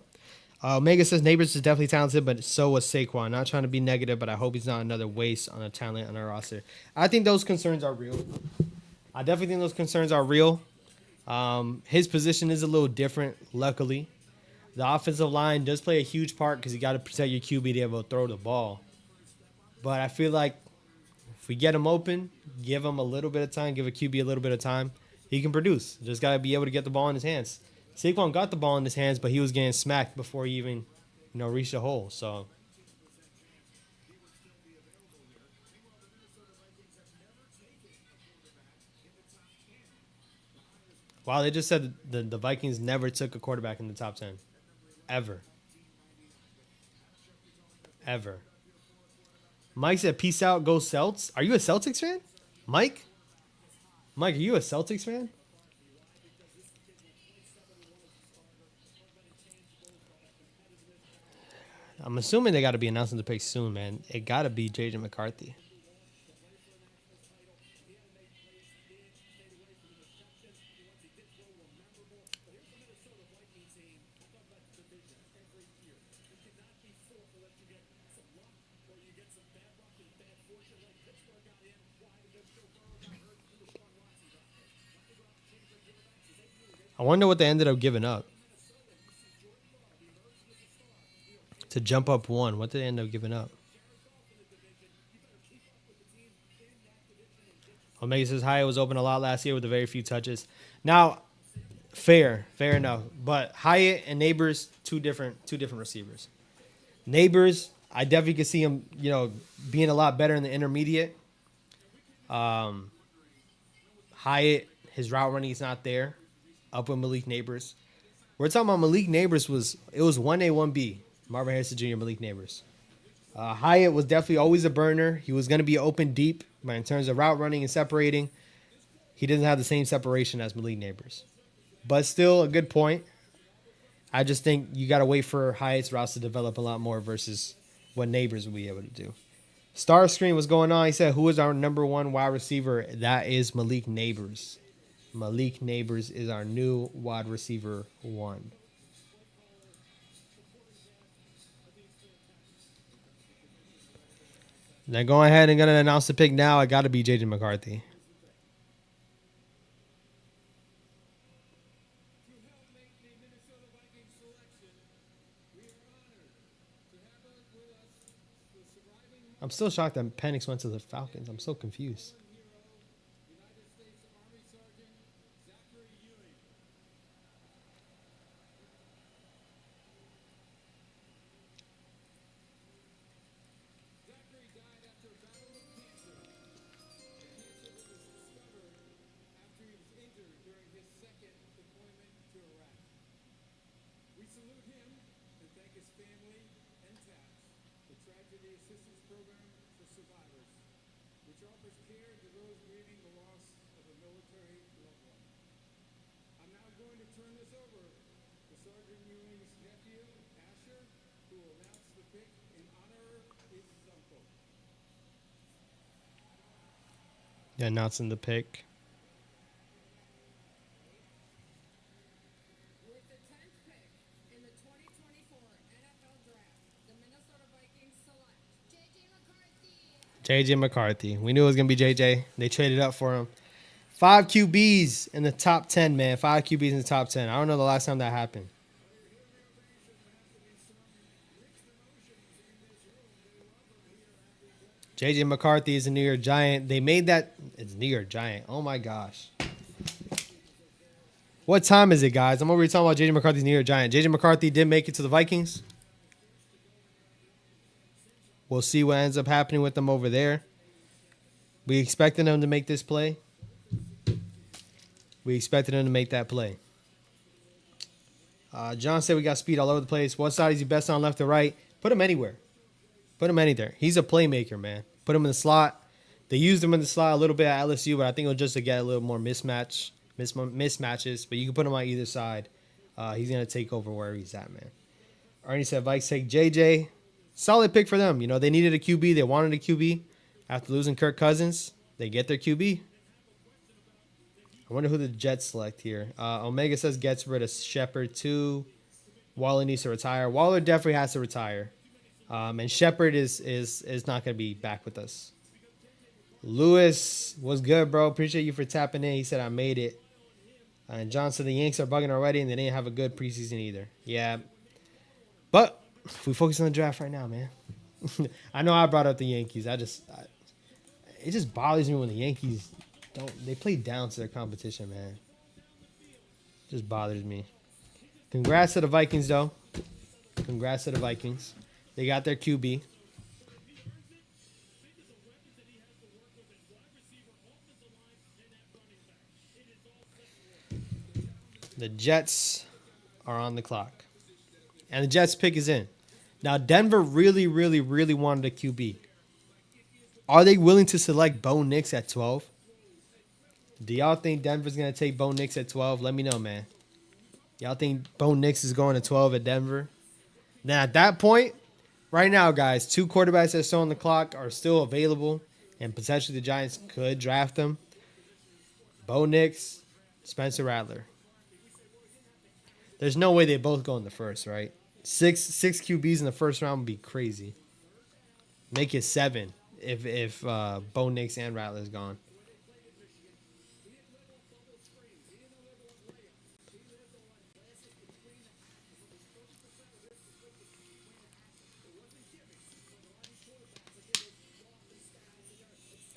Omega says Neighbors is definitely talented, but so was Saquon. Not trying to be negative, but I hope he's not another waste on a talent on our roster. I think those concerns are real. I definitely think those concerns are real. His position is a little different, luckily. The offensive line does play a huge part because you got to protect your QB to be able to throw the ball. But I feel like if we get him open, give him a little bit of time, give a QB a little bit of time, he can produce. Just got to be able to get the ball in his hands. Saquon got the ball in his hands, but he was getting smacked before he even, reached the hole. So, wow, they just said the Vikings never took a quarterback in the top 10. Ever. Mike said, peace out, go Celts. Are you a Celtics fan? Mike, are you a Celtics fan? I'm assuming they got to be announcing the pick soon, man. It got to be J.J. McCarthy. I wonder what they ended up giving up to jump up 1. What did they end up giving up? Omega says Hyatt was open a lot last year with a very few touches. Now, fair enough. But Hyatt and Neighbors, two different receivers. Neighbors, I definitely could see him, being a lot better in the intermediate. Hyatt, his route running is not there. Up with Malik Neighbors. We're talking about Malik Neighbors it was 1A, 1B. Marvin Harrison Jr., Malik Neighbors. Hyatt was definitely always a burner. He was going to be open deep, but in terms of route running and separating, he doesn't have the same separation as Malik Neighbors. But still a good point. I just think you got to wait for Hyatt's routes to develop a lot more versus what Neighbors will be able to do. Star Screen was going on. He said, who is our number 1 wide receiver? That is Malik Neighbors. Malik Neighbors is our new wide receiver 1. Now go ahead and gonna announce the pick now. I gotta be J.J. McCarthy. I'm still shocked that Penix went to the Falcons. I'm so confused. salute him and thank his family and TAPS, the Tragedy Assistance Program for Survivors, which offers care to those grieving the loss of a military loved one. I'm now going to turn this over to Sergeant Ewing's nephew, Asher, who will announce the pick in honor of his uncle. Yeah, announcing the pick. With the 10th pick in the 2024 NFL Draft, the Minnesota Vikings select JJ McCarthy. We knew it was gonna be JJ. They traded up for him. 5 QBs in the top 10, man. 5 QBs in the top 10. I don't know the last time that happened. JJ McCarthy is a New York Giant. They made that. It's New York Giant. Oh my gosh. What time is it, guys? I'm over here talking about JJ McCarthy's New York Giant. JJ McCarthy did make it to the Vikings. We'll see what ends up happening with them over there. We expected them to make this play. We expected him to make that play. John said we got speed all over the place. What side is he best on, left or right? Put him anywhere. Put him anywhere. He's a playmaker, man. Put him in the slot. They used him in the slot a little bit at LSU, but I think it was just to get a little more mismatches. But you can put him on either side. He's going to take over wherever he's at, man. Ernie said Vikes take JJ. Solid pick for them. You know, they needed a QB. They wanted a QB. After losing Kirk Cousins, they get their QB. I wonder who the Jets select here. Omega says gets rid of Shepard too. Waller needs to retire. Waller definitely has to retire. And Shepard is not going to be back with us. Lewis was good, bro. Appreciate you for tapping in. He said I made it. And John said the Yanks are bugging already, and they didn't have a good preseason either. Yeah. But if we focus on the draft right now, man. I know I brought up the Yankees. It just bothers me when the Yankees they play down to their competition, man. Just bothers me. Congrats to the Vikings, though. Congrats to the Vikings. They got their QB. The Jets are on the clock. And the Jets pick is in. Now, Denver really, really, really wanted a QB. Are they willing to select Bo Nix at 12? Do y'all think Denver's going to take Bo Nix at 12? Let me know, man. Y'all think Bo Nix is going to 12 at Denver? Then at that point, right now, guys, 2 quarterbacks that are still on the clock are still available, and potentially the Giants could draft them. Bo Nix, Spencer Rattler. There's no way they both go in the first, right? Six QBs in the first round would be crazy. Make it 7 if Bo Nix and Rattler's gone.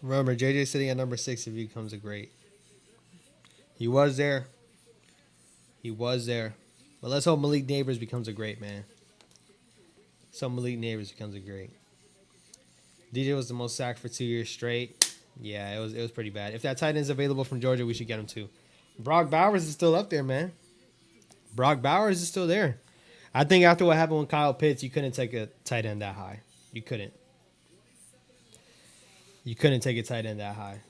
Remember, JJ sitting at number 6 if he becomes a great. He was there. He was there. But let's hope Malik Neighbors becomes a great, man. So Malik Neighbors becomes a great. DJ was the most sacked for 2 years straight. Yeah, it was pretty bad. If that tight end is available from Georgia, we should get him too. Brock Bowers is still up there, man. Brock Bowers is still there. I think after what happened with Kyle Pitts, you couldn't take a tight end that high. You couldn't. You couldn't take a tight end that high.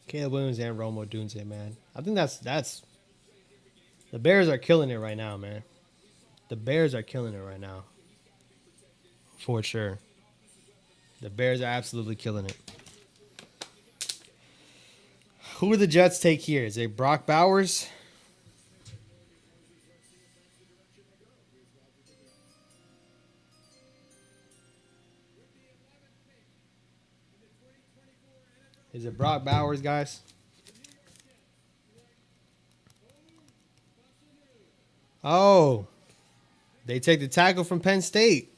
Caleb Williams and Romo Dunze, man. I think that's the Bears are killing it right now, man. The Bears are killing it right now. For sure. The Bears are absolutely killing it. Who do the Jets take here? Is it Brock Bowers? Is it Brock Bowers, guys? Oh, they take the tackle from Penn State.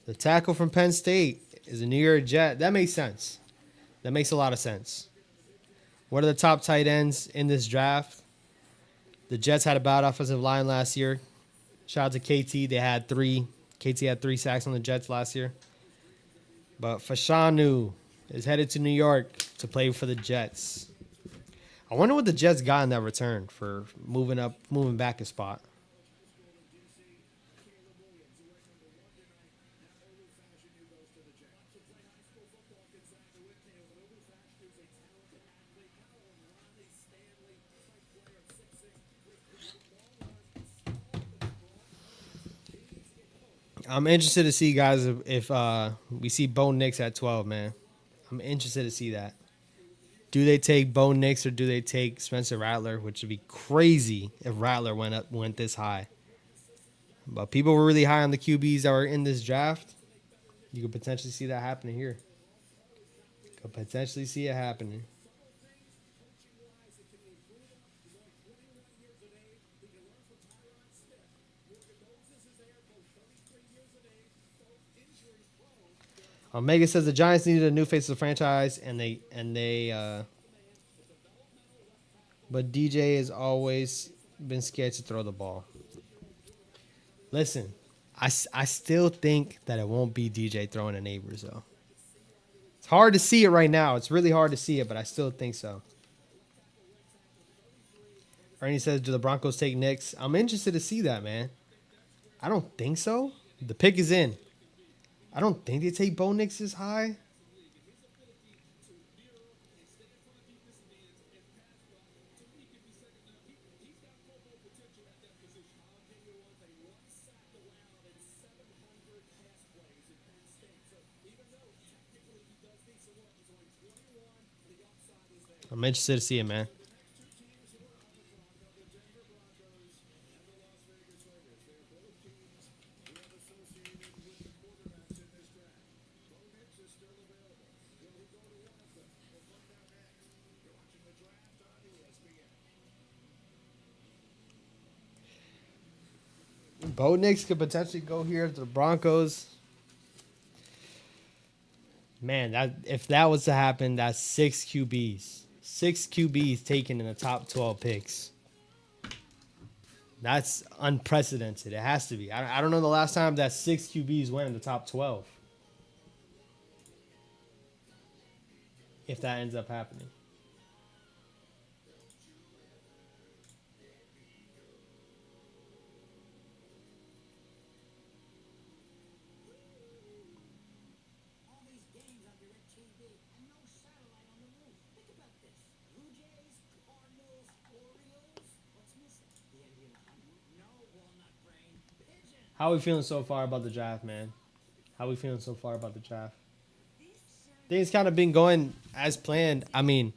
The tackle from Penn State is a New York Jet. That makes sense. That makes a lot of sense. What are the top tight ends in this draft? The Jets had a bad offensive line last year. Shout out to KT. They had 3. KT had 3 sacks on the Jets last year. But Fashanu is headed to New York to play for the Jets. I wonder what the Jets got in that return for moving back a spot. I'm interested to see, guys, if we see Bo Nix at 12, man. I'm interested to see that. Do they take Bo Nix or do they take Spencer Rattler, which would be crazy if Rattler went this high. But people were really high on the QBs that were in this draft. You could potentially see that happening here. Could potentially see it happening. Omega says the Giants needed a new face of the franchise, but DJ has always been scared to throw the ball. Listen, I still think that it won't be DJ throwing to Neighbors, though. It's hard to see it right now. It's really hard to see it, but I still think so. Ernie says, do the Broncos take Nix? I'm interested to see that, man. I don't think so. The pick is in. I don't think they take Bo Nix this high. I'm interested to see it, man. Bo Nix could potentially go here to the Broncos. Man, if that was to happen, that's 6 QBs. 6 QBs taken in the top 12 picks. That's unprecedented. It has to be. I don't know the last time that 6 QBs went in the top 12. If that ends up happening. All these games on DirecTV and no satellite on the roof. Think about this. Blue Jays, Cardinals, Orioles. What's missing? The Indian hunter? No, walnut brain. Pigeon. How are we feeling so far about the draft, man? How are we feeling so far about the draft? Things kind of been going as planned. I mean,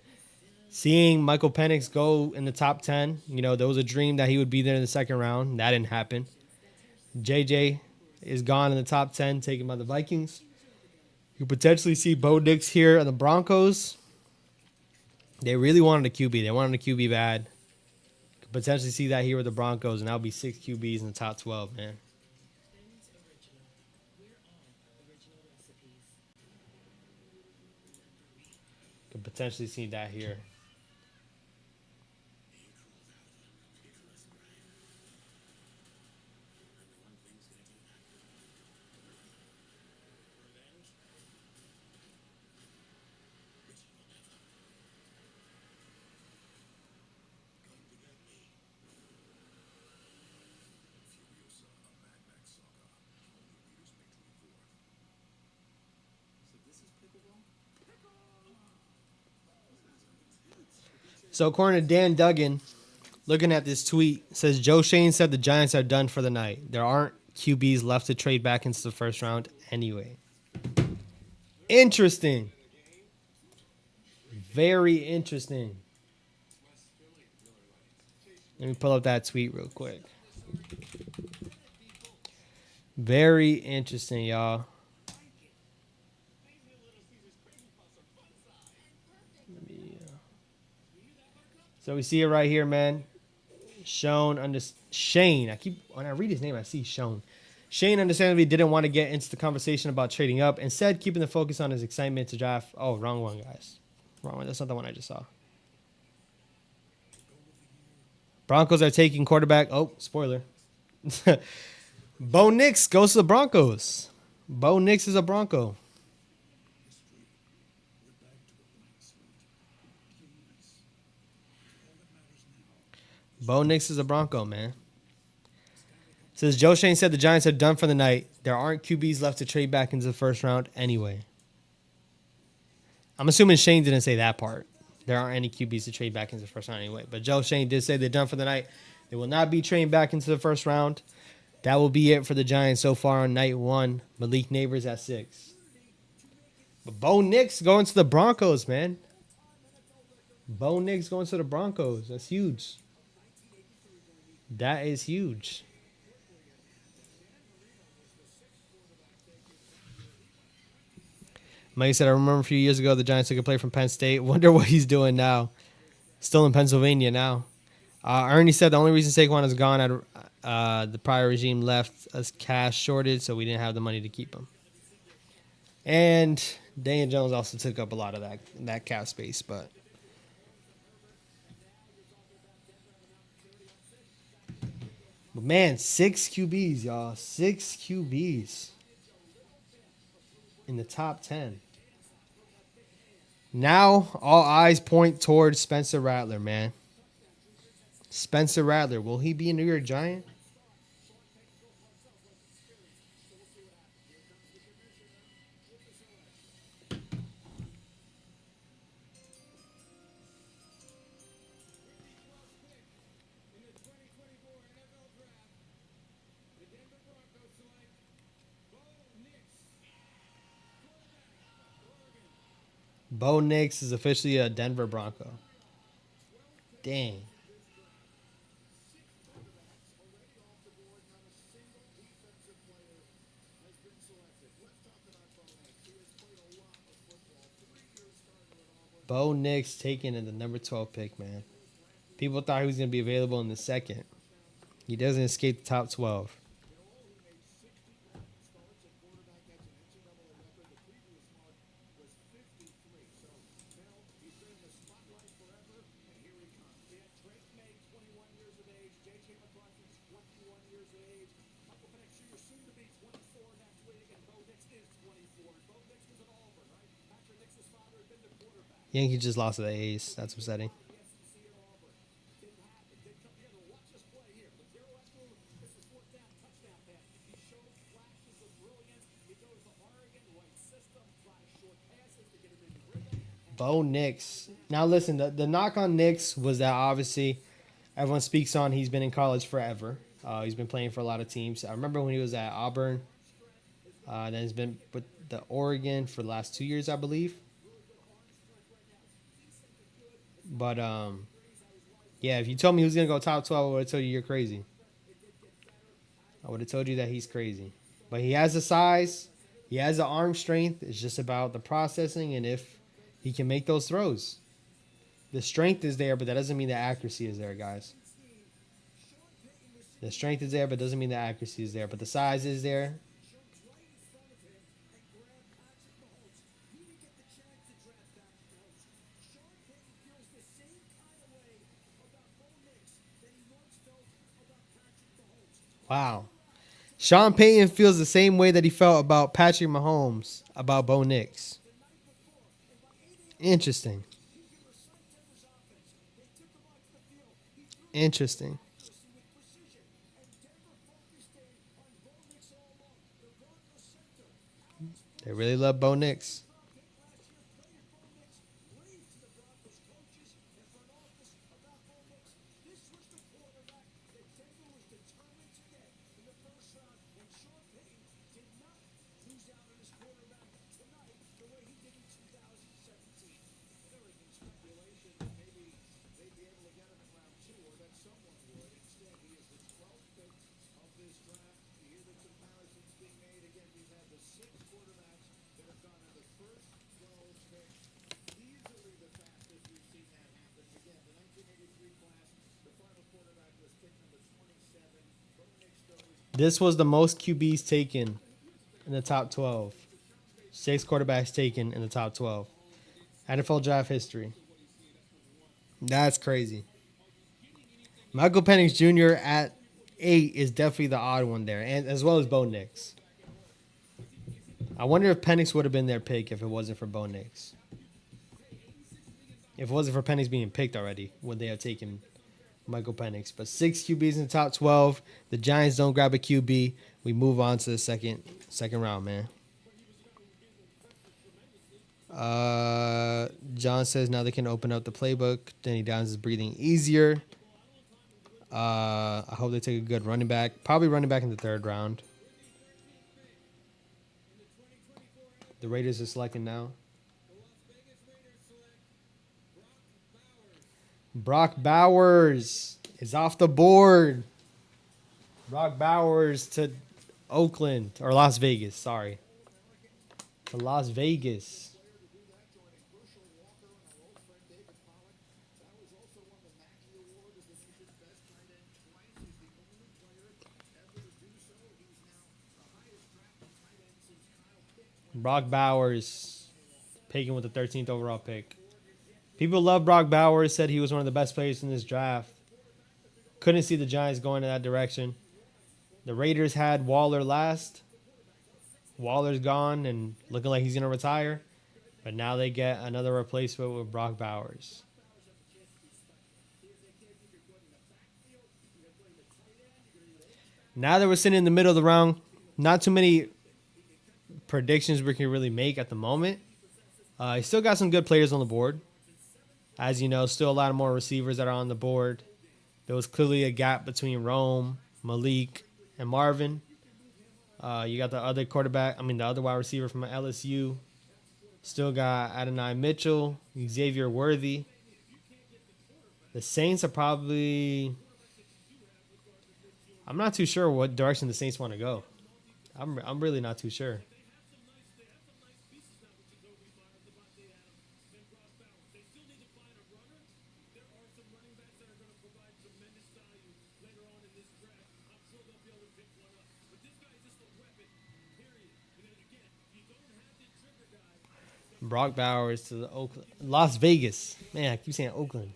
seeing Michael Penix go in the top 10, there was a dream that he would be there in the second round. That didn't happen. JJ is gone in the top 10, taken by the Vikings. You potentially see Bo Nix here on the Broncos. They really wanted a QB. They wanted a QB bad. Could potentially see that here with the Broncos, and that'll be 6 QBs in the top 12, man. Ben's Original. We're all original recipes. Could potentially see that here. So according to Dan Duggan, looking at this tweet, says Joe Shane said the Giants are done for the night. There aren't QBs left to trade back into the first round anyway. Interesting. Very interesting. Let me pull up that tweet real quick. Very interesting, y'all. So we see it right here, man. Shane. When I read his name, I see Shone. Shane understandably didn't want to get into the conversation about trading up, instead keeping the focus on his excitement to draft. Oh, wrong one, guys. Wrong one. That's not the one I just saw. Broncos are taking quarterback. Oh, spoiler. Bo Nix goes to the Broncos. Bo Nix is a Bronco. Bo Nix is a Bronco, man. Says Joe Shane said the Giants are done for the night. There aren't QBs left to trade back into the first round anyway. I'm assuming Shane didn't say that part. There aren't any QBs to trade back into the first round anyway. But Joe Shane did say they're done for the night. They will not be trading back into the first round. That will be it for the Giants so far on night one. Malik Neighbors at 6. But Bo Nix going to the Broncos, man. Bo Nix going to the Broncos. That's huge. That is huge. Like I said, I remember a few years ago the Giants took a player from Penn State. Wonder what he's doing now. Still in Pennsylvania now. Ernie said the only reason Saquon is gone at the prior regime left us cash shorted, so we didn't have the money to keep him. And Daniel Jones also took up a lot of that cap space, but man, 6 QBs, y'all. 6 QBs in the top 10. Now, all eyes point towards Spencer Rattler, man. Spencer Rattler, will he be a New York Giant? Bo Nix is officially a Denver Bronco. Dang. Bo Nix taken in the number 12 pick, man. People thought he was going to be available in the second. He doesn't escape the top 12. Yankees just lost to the A's. That's upsetting. Bo Nix. Now listen, the knock on Nix was that obviously everyone speaks on he's been in college forever. He's been playing for a lot of teams. I remember when he was at Auburn. Then he's been with the Oregon for the last 2 years, I believe. But yeah, if you told me he was gonna go top 12, I would have told you you're crazy. I would have told you that he's crazy. But he has the size, he has the arm strength. It's just about the processing and if he can make those throws. The strength is there, but that doesn't mean the accuracy is there, guys. The strength is there, but doesn't mean the accuracy is there. But the size is there. Wow. Sean Payton feels the same way that he felt about Patrick Mahomes, about Bo Nix. Interesting. Interesting. They really love Bo Nix. This was the most QBs taken in the top 12. 6 quarterbacks taken in the top 12. NFL draft history. That's crazy. Michael Penix Jr. at 8 is definitely the odd one there, and as well as Bo Nix. I wonder if Penix would have been their pick if it wasn't for Bo Nix. If it wasn't for Penix being picked already, would they have taken Michael Penix? But 6 QBs in the top 12. The Giants don't grab a QB. We move on to the second round, man. John says now they can open up the playbook. Danny Downs is breathing easier. I hope they take a good running back. Probably running back in the 3rd round. The Raiders are selecting now. Brock Bowers is off the board. Brock Bowers to Oakland or Las Vegas. Sorry. To Las Vegas. Brock Bowers, picking with the 13th overall pick. People love Brock Bowers, said he was one of the best players in this draft. Couldn't see the Giants going in that direction. The Raiders had Waller last. Waller's gone and looking like he's going to retire. But now they get another replacement with Brock Bowers. Now that we're sitting in the middle of the round, not too many predictions we can really make at the moment. He still got some good players on the board. As you know, still a lot of more receivers that are on the board. There was clearly a gap between Rome, Malik, and Marvin. You got the other the other wide receiver from LSU. Still got Adonai Mitchell, Xavier Worthy. The Saints are probably... I'm not too sure what direction the Saints want to go. I'm really not too sure. Brock Bowers to the Las Vegas. Man, I keep saying Oakland.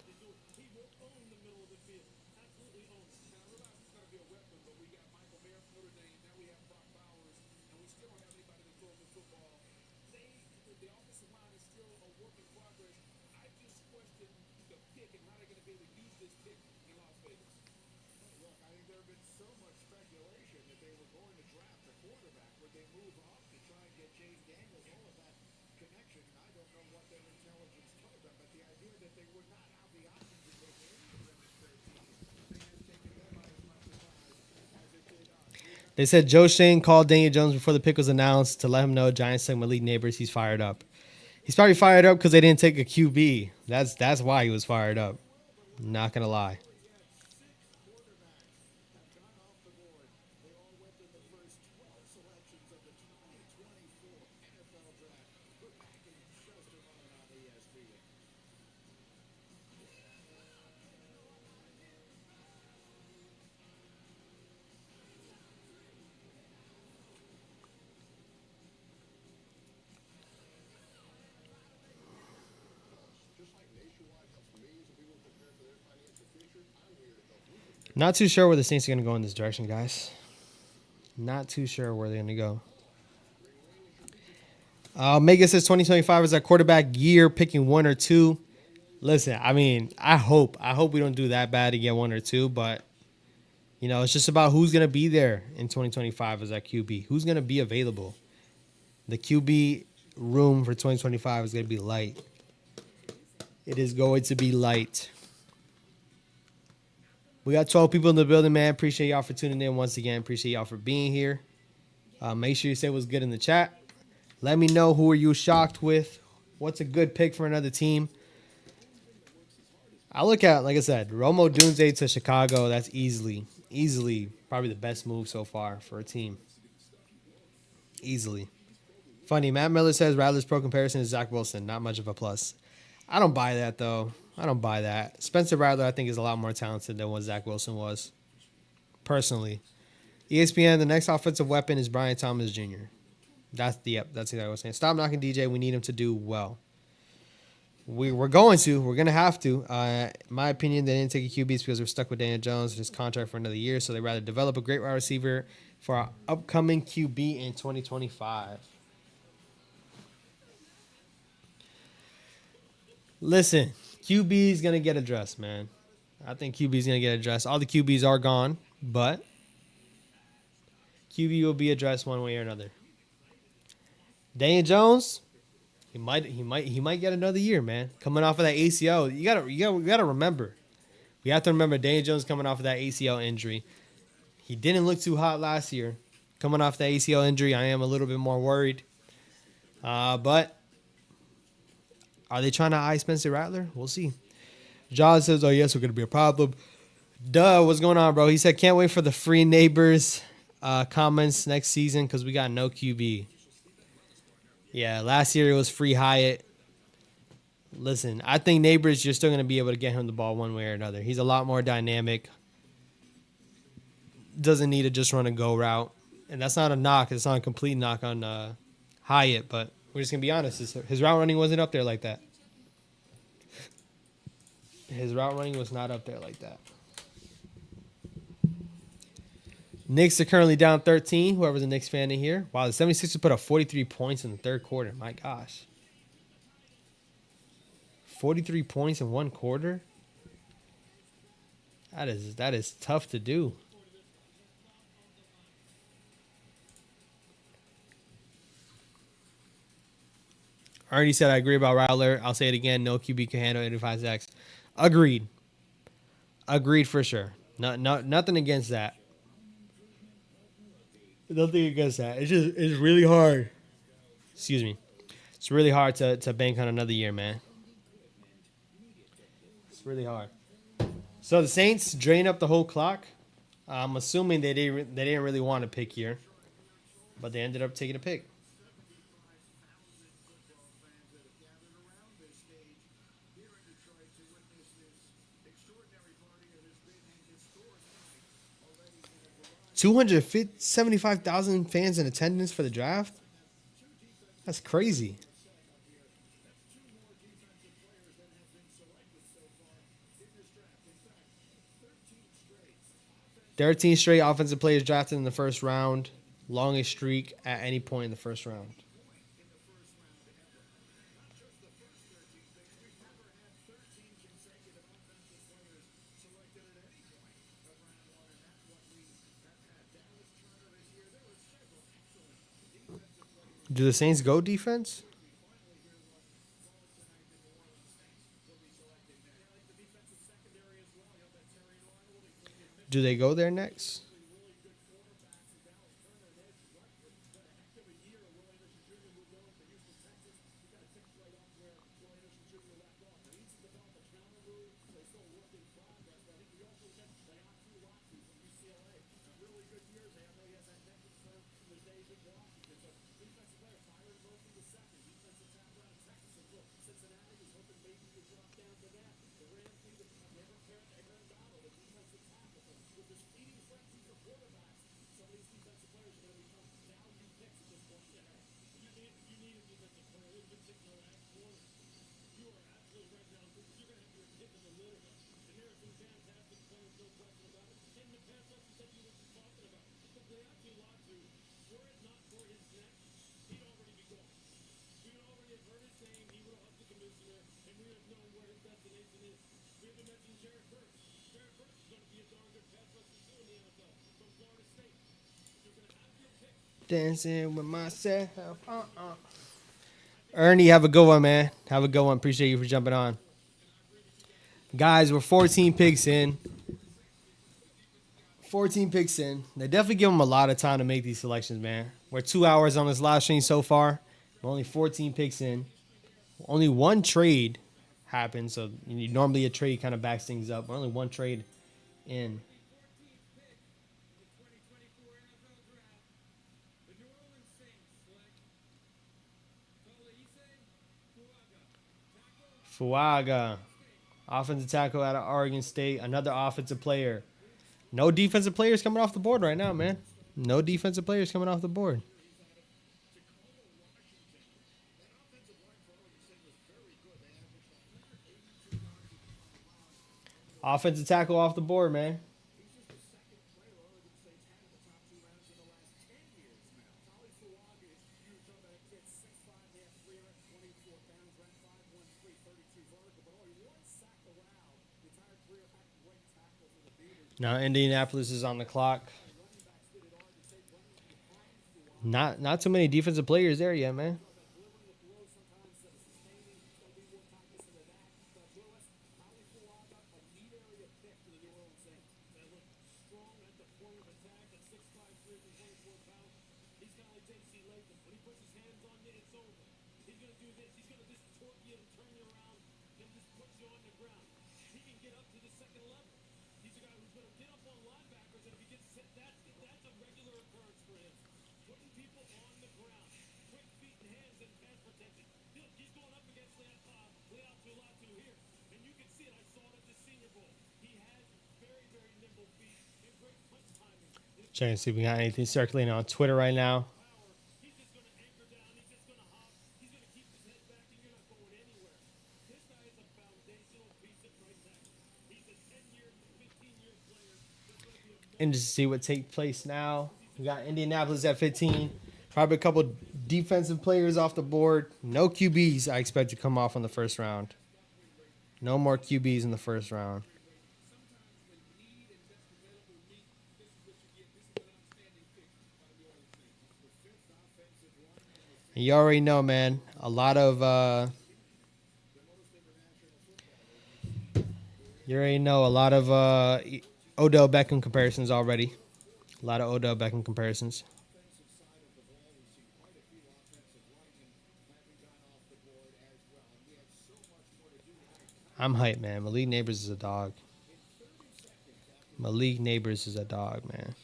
They said Joe Shane called Daniel Jones before the pick was announced to let him know Giants took Malik Neighbors. He's fired up. He's probably fired up because they didn't take a QB. That's why he was fired up. Not going to lie. Not too sure where the Saints are going to go in this direction, guys. Not too sure where they're going to go. Mega says 2025 is our quarterback year, picking 1 or 2. Listen, I mean, I hope we don't do that bad to get 1 or 2, but you know, it's just about who's going to be there in 2025 as that QB. Who's going to be available? The QB room for 2025 is going to be light. It is going to be light. We got 12 people in the building, man. Appreciate y'all for tuning in once again. Appreciate y'all for being here. Make sure you say what's good in the chat. Let me know who are you shocked with. What's a good pick for another team? I look at, like I said, Romo Dunze to Chicago. That's easily probably the best move so far for a team. Easily. Funny, Matt Miller says Rattler's pro comparison is Zach Wilson. Not much of a plus. I don't buy that, though. I don't buy that. Spencer Rattler, I think, is a lot more talented than what Zach Wilson was. Personally. ESPN, the next offensive weapon is Brian Thomas Jr. That's exactly what I was saying. Stop knocking DJ. We need him to do well. We're going to. We're going to have to. In my opinion, they didn't take a QB because we're stuck with Daniel Jones and his contract for another year. So they'd rather develop a great wide receiver for our upcoming QB in 2025. Listen, QB is going to get addressed, man. I think QB is going to get addressed. All the QBs are gone, but QB will be addressed one way or another. Daniel Jones, he might get another year, man. Coming off of that ACL, you gotta remember. We have to remember Daniel Jones coming off of that ACL injury. He didn't look too hot last year. Coming off that ACL injury, I am a little bit more worried. But are they trying to eye Spencer Rattler? We'll see. John says, "Oh yes, we're gonna be a problem." Duh, what's going on, bro? He said, "Can't wait for the free neighbors comments next season because we got no QB." Yeah, last year it was free Hyatt. Listen, I think Neighbors, you're still going to be able to get him the ball one way or another. He's a lot more dynamic. Doesn't need to just run a go route. And that's not a knock. It's not a complete knock on Hyatt, but we're just going to be honest. His route running wasn't up there like that. His route running was not up there like that. Knicks are currently down 13. Whoever's a Knicks fan in here. Wow, the 76ers put up 43 points in the third quarter. My gosh. 43 points in one quarter? That is tough to do. I already said I agree about Rattler. I'll say it again. No QB can handle 85 sacks. Agreed. Agreed for sure. Nothing against that. Nothing against that. It's really hard. Excuse me. It's really hard to bank on another year, man. It's really hard. So the Saints drain up the whole clock. I'm assuming they didn't really want to pick here, but they ended up taking a pick. $275,000 fans in attendance for the draft? That's crazy. "13 straight offensive players drafted in the first round. Longest streak at any point in the first round." Do the Saints go defense? Do they go there next? Dancing with myself. Ernie, have a good one, man. Have a good one. Appreciate you for jumping on. Guys, we're 14 picks in. 14 picks in. They definitely give them a lot of time to make these selections, man. We're 2 hours on this live stream so far. We're only 14 picks in. Only one trade happened, so normally a trade kind of backs things up. We're only one trade in. Fuaga, offensive tackle out of Oregon State. Another offensive player. No defensive players coming off the board right now, man. No defensive players coming off the board. Offensive tackle off the board, man. Now Indianapolis is on the clock. Not too many defensive players there yet, man. Checking to see if we got anything circulating on Twitter right now. And just to see what takes place now. We got Indianapolis at 15. Probably a couple defensive players off the board. No QBs I expect to come off in the first round. No more QBs in the first round. And you already know, man. A lot of Odell Beckham comparisons already. A lot of Odell Beckham comparisons. I'm hyped, man. Malik Neighbors is a dog. Malik Neighbors is a dog, man.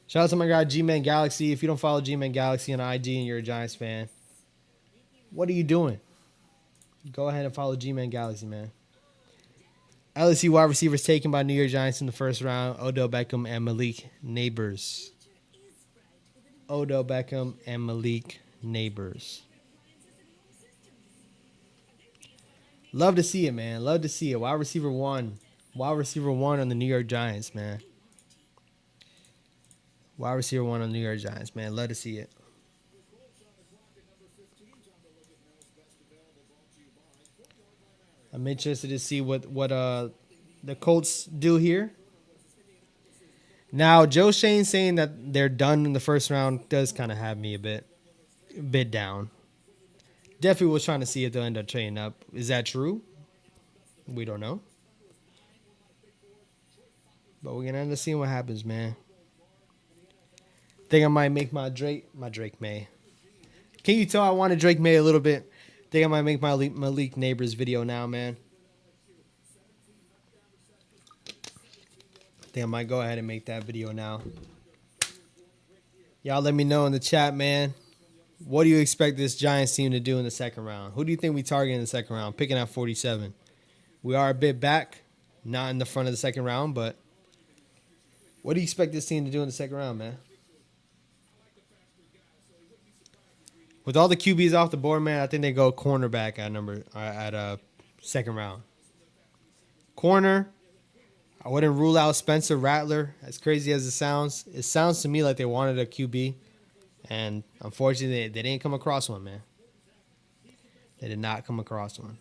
Shout out to my guy G-Man Galaxy. If you don't follow G-Man Galaxy on IG and you're a Giants fan, what are you doing? Go ahead and follow G-Man Galaxy, man. LSU wide receivers taken by New York Giants in the first round. Odell Beckham and Malik Neighbors. Odell Beckham and Malik Neighbors. Love to see it, man. Love to see it. Wide receiver one. Wide receiver one on the New York Giants, man. Wide receiver one on the New York Giants, man. Love to see it. I'm interested to see what the Colts do here. Now, Joe Shane saying that they're done in the first round does kind of have me a bit down. Definitely was trying to see if they'll end up trading up. Is that true? We don't know. But we're gonna end up seeing what happens, man. Think I might make my Drake May. Can you tell I wanted Drake May a little bit? Think I might make my Malik Neighbors video now, man. Think I might go ahead and make that video now. Y'all let me know in the chat, man. What do you expect this Giants team to do in the second round? Who do you think we target in the second round? Picking at 47. We are a bit back. Not in the front of the second round, but what do you expect this team to do in the second round, man? With all the QBs off the board, man, I think they go cornerback at second round. Corner, I wouldn't rule out Spencer Rattler. As crazy as it sounds to me like they wanted a QB, and unfortunately, they didn't come across one, man. They did not come across one.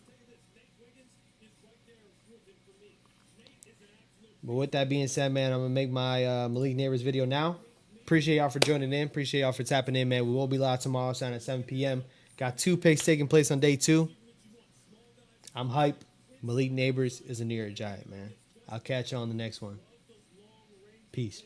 But with that being said, man, I'm gonna make my Malik Neighbors video now. Appreciate y'all for joining in. Appreciate y'all for tapping in, man. We will be live tomorrow, starting at 7 p.m. Got 2 picks taking place on day 2. I'm hype. Malik Neighbors is a New York Giant, man. I'll catch you on the next one. Peace.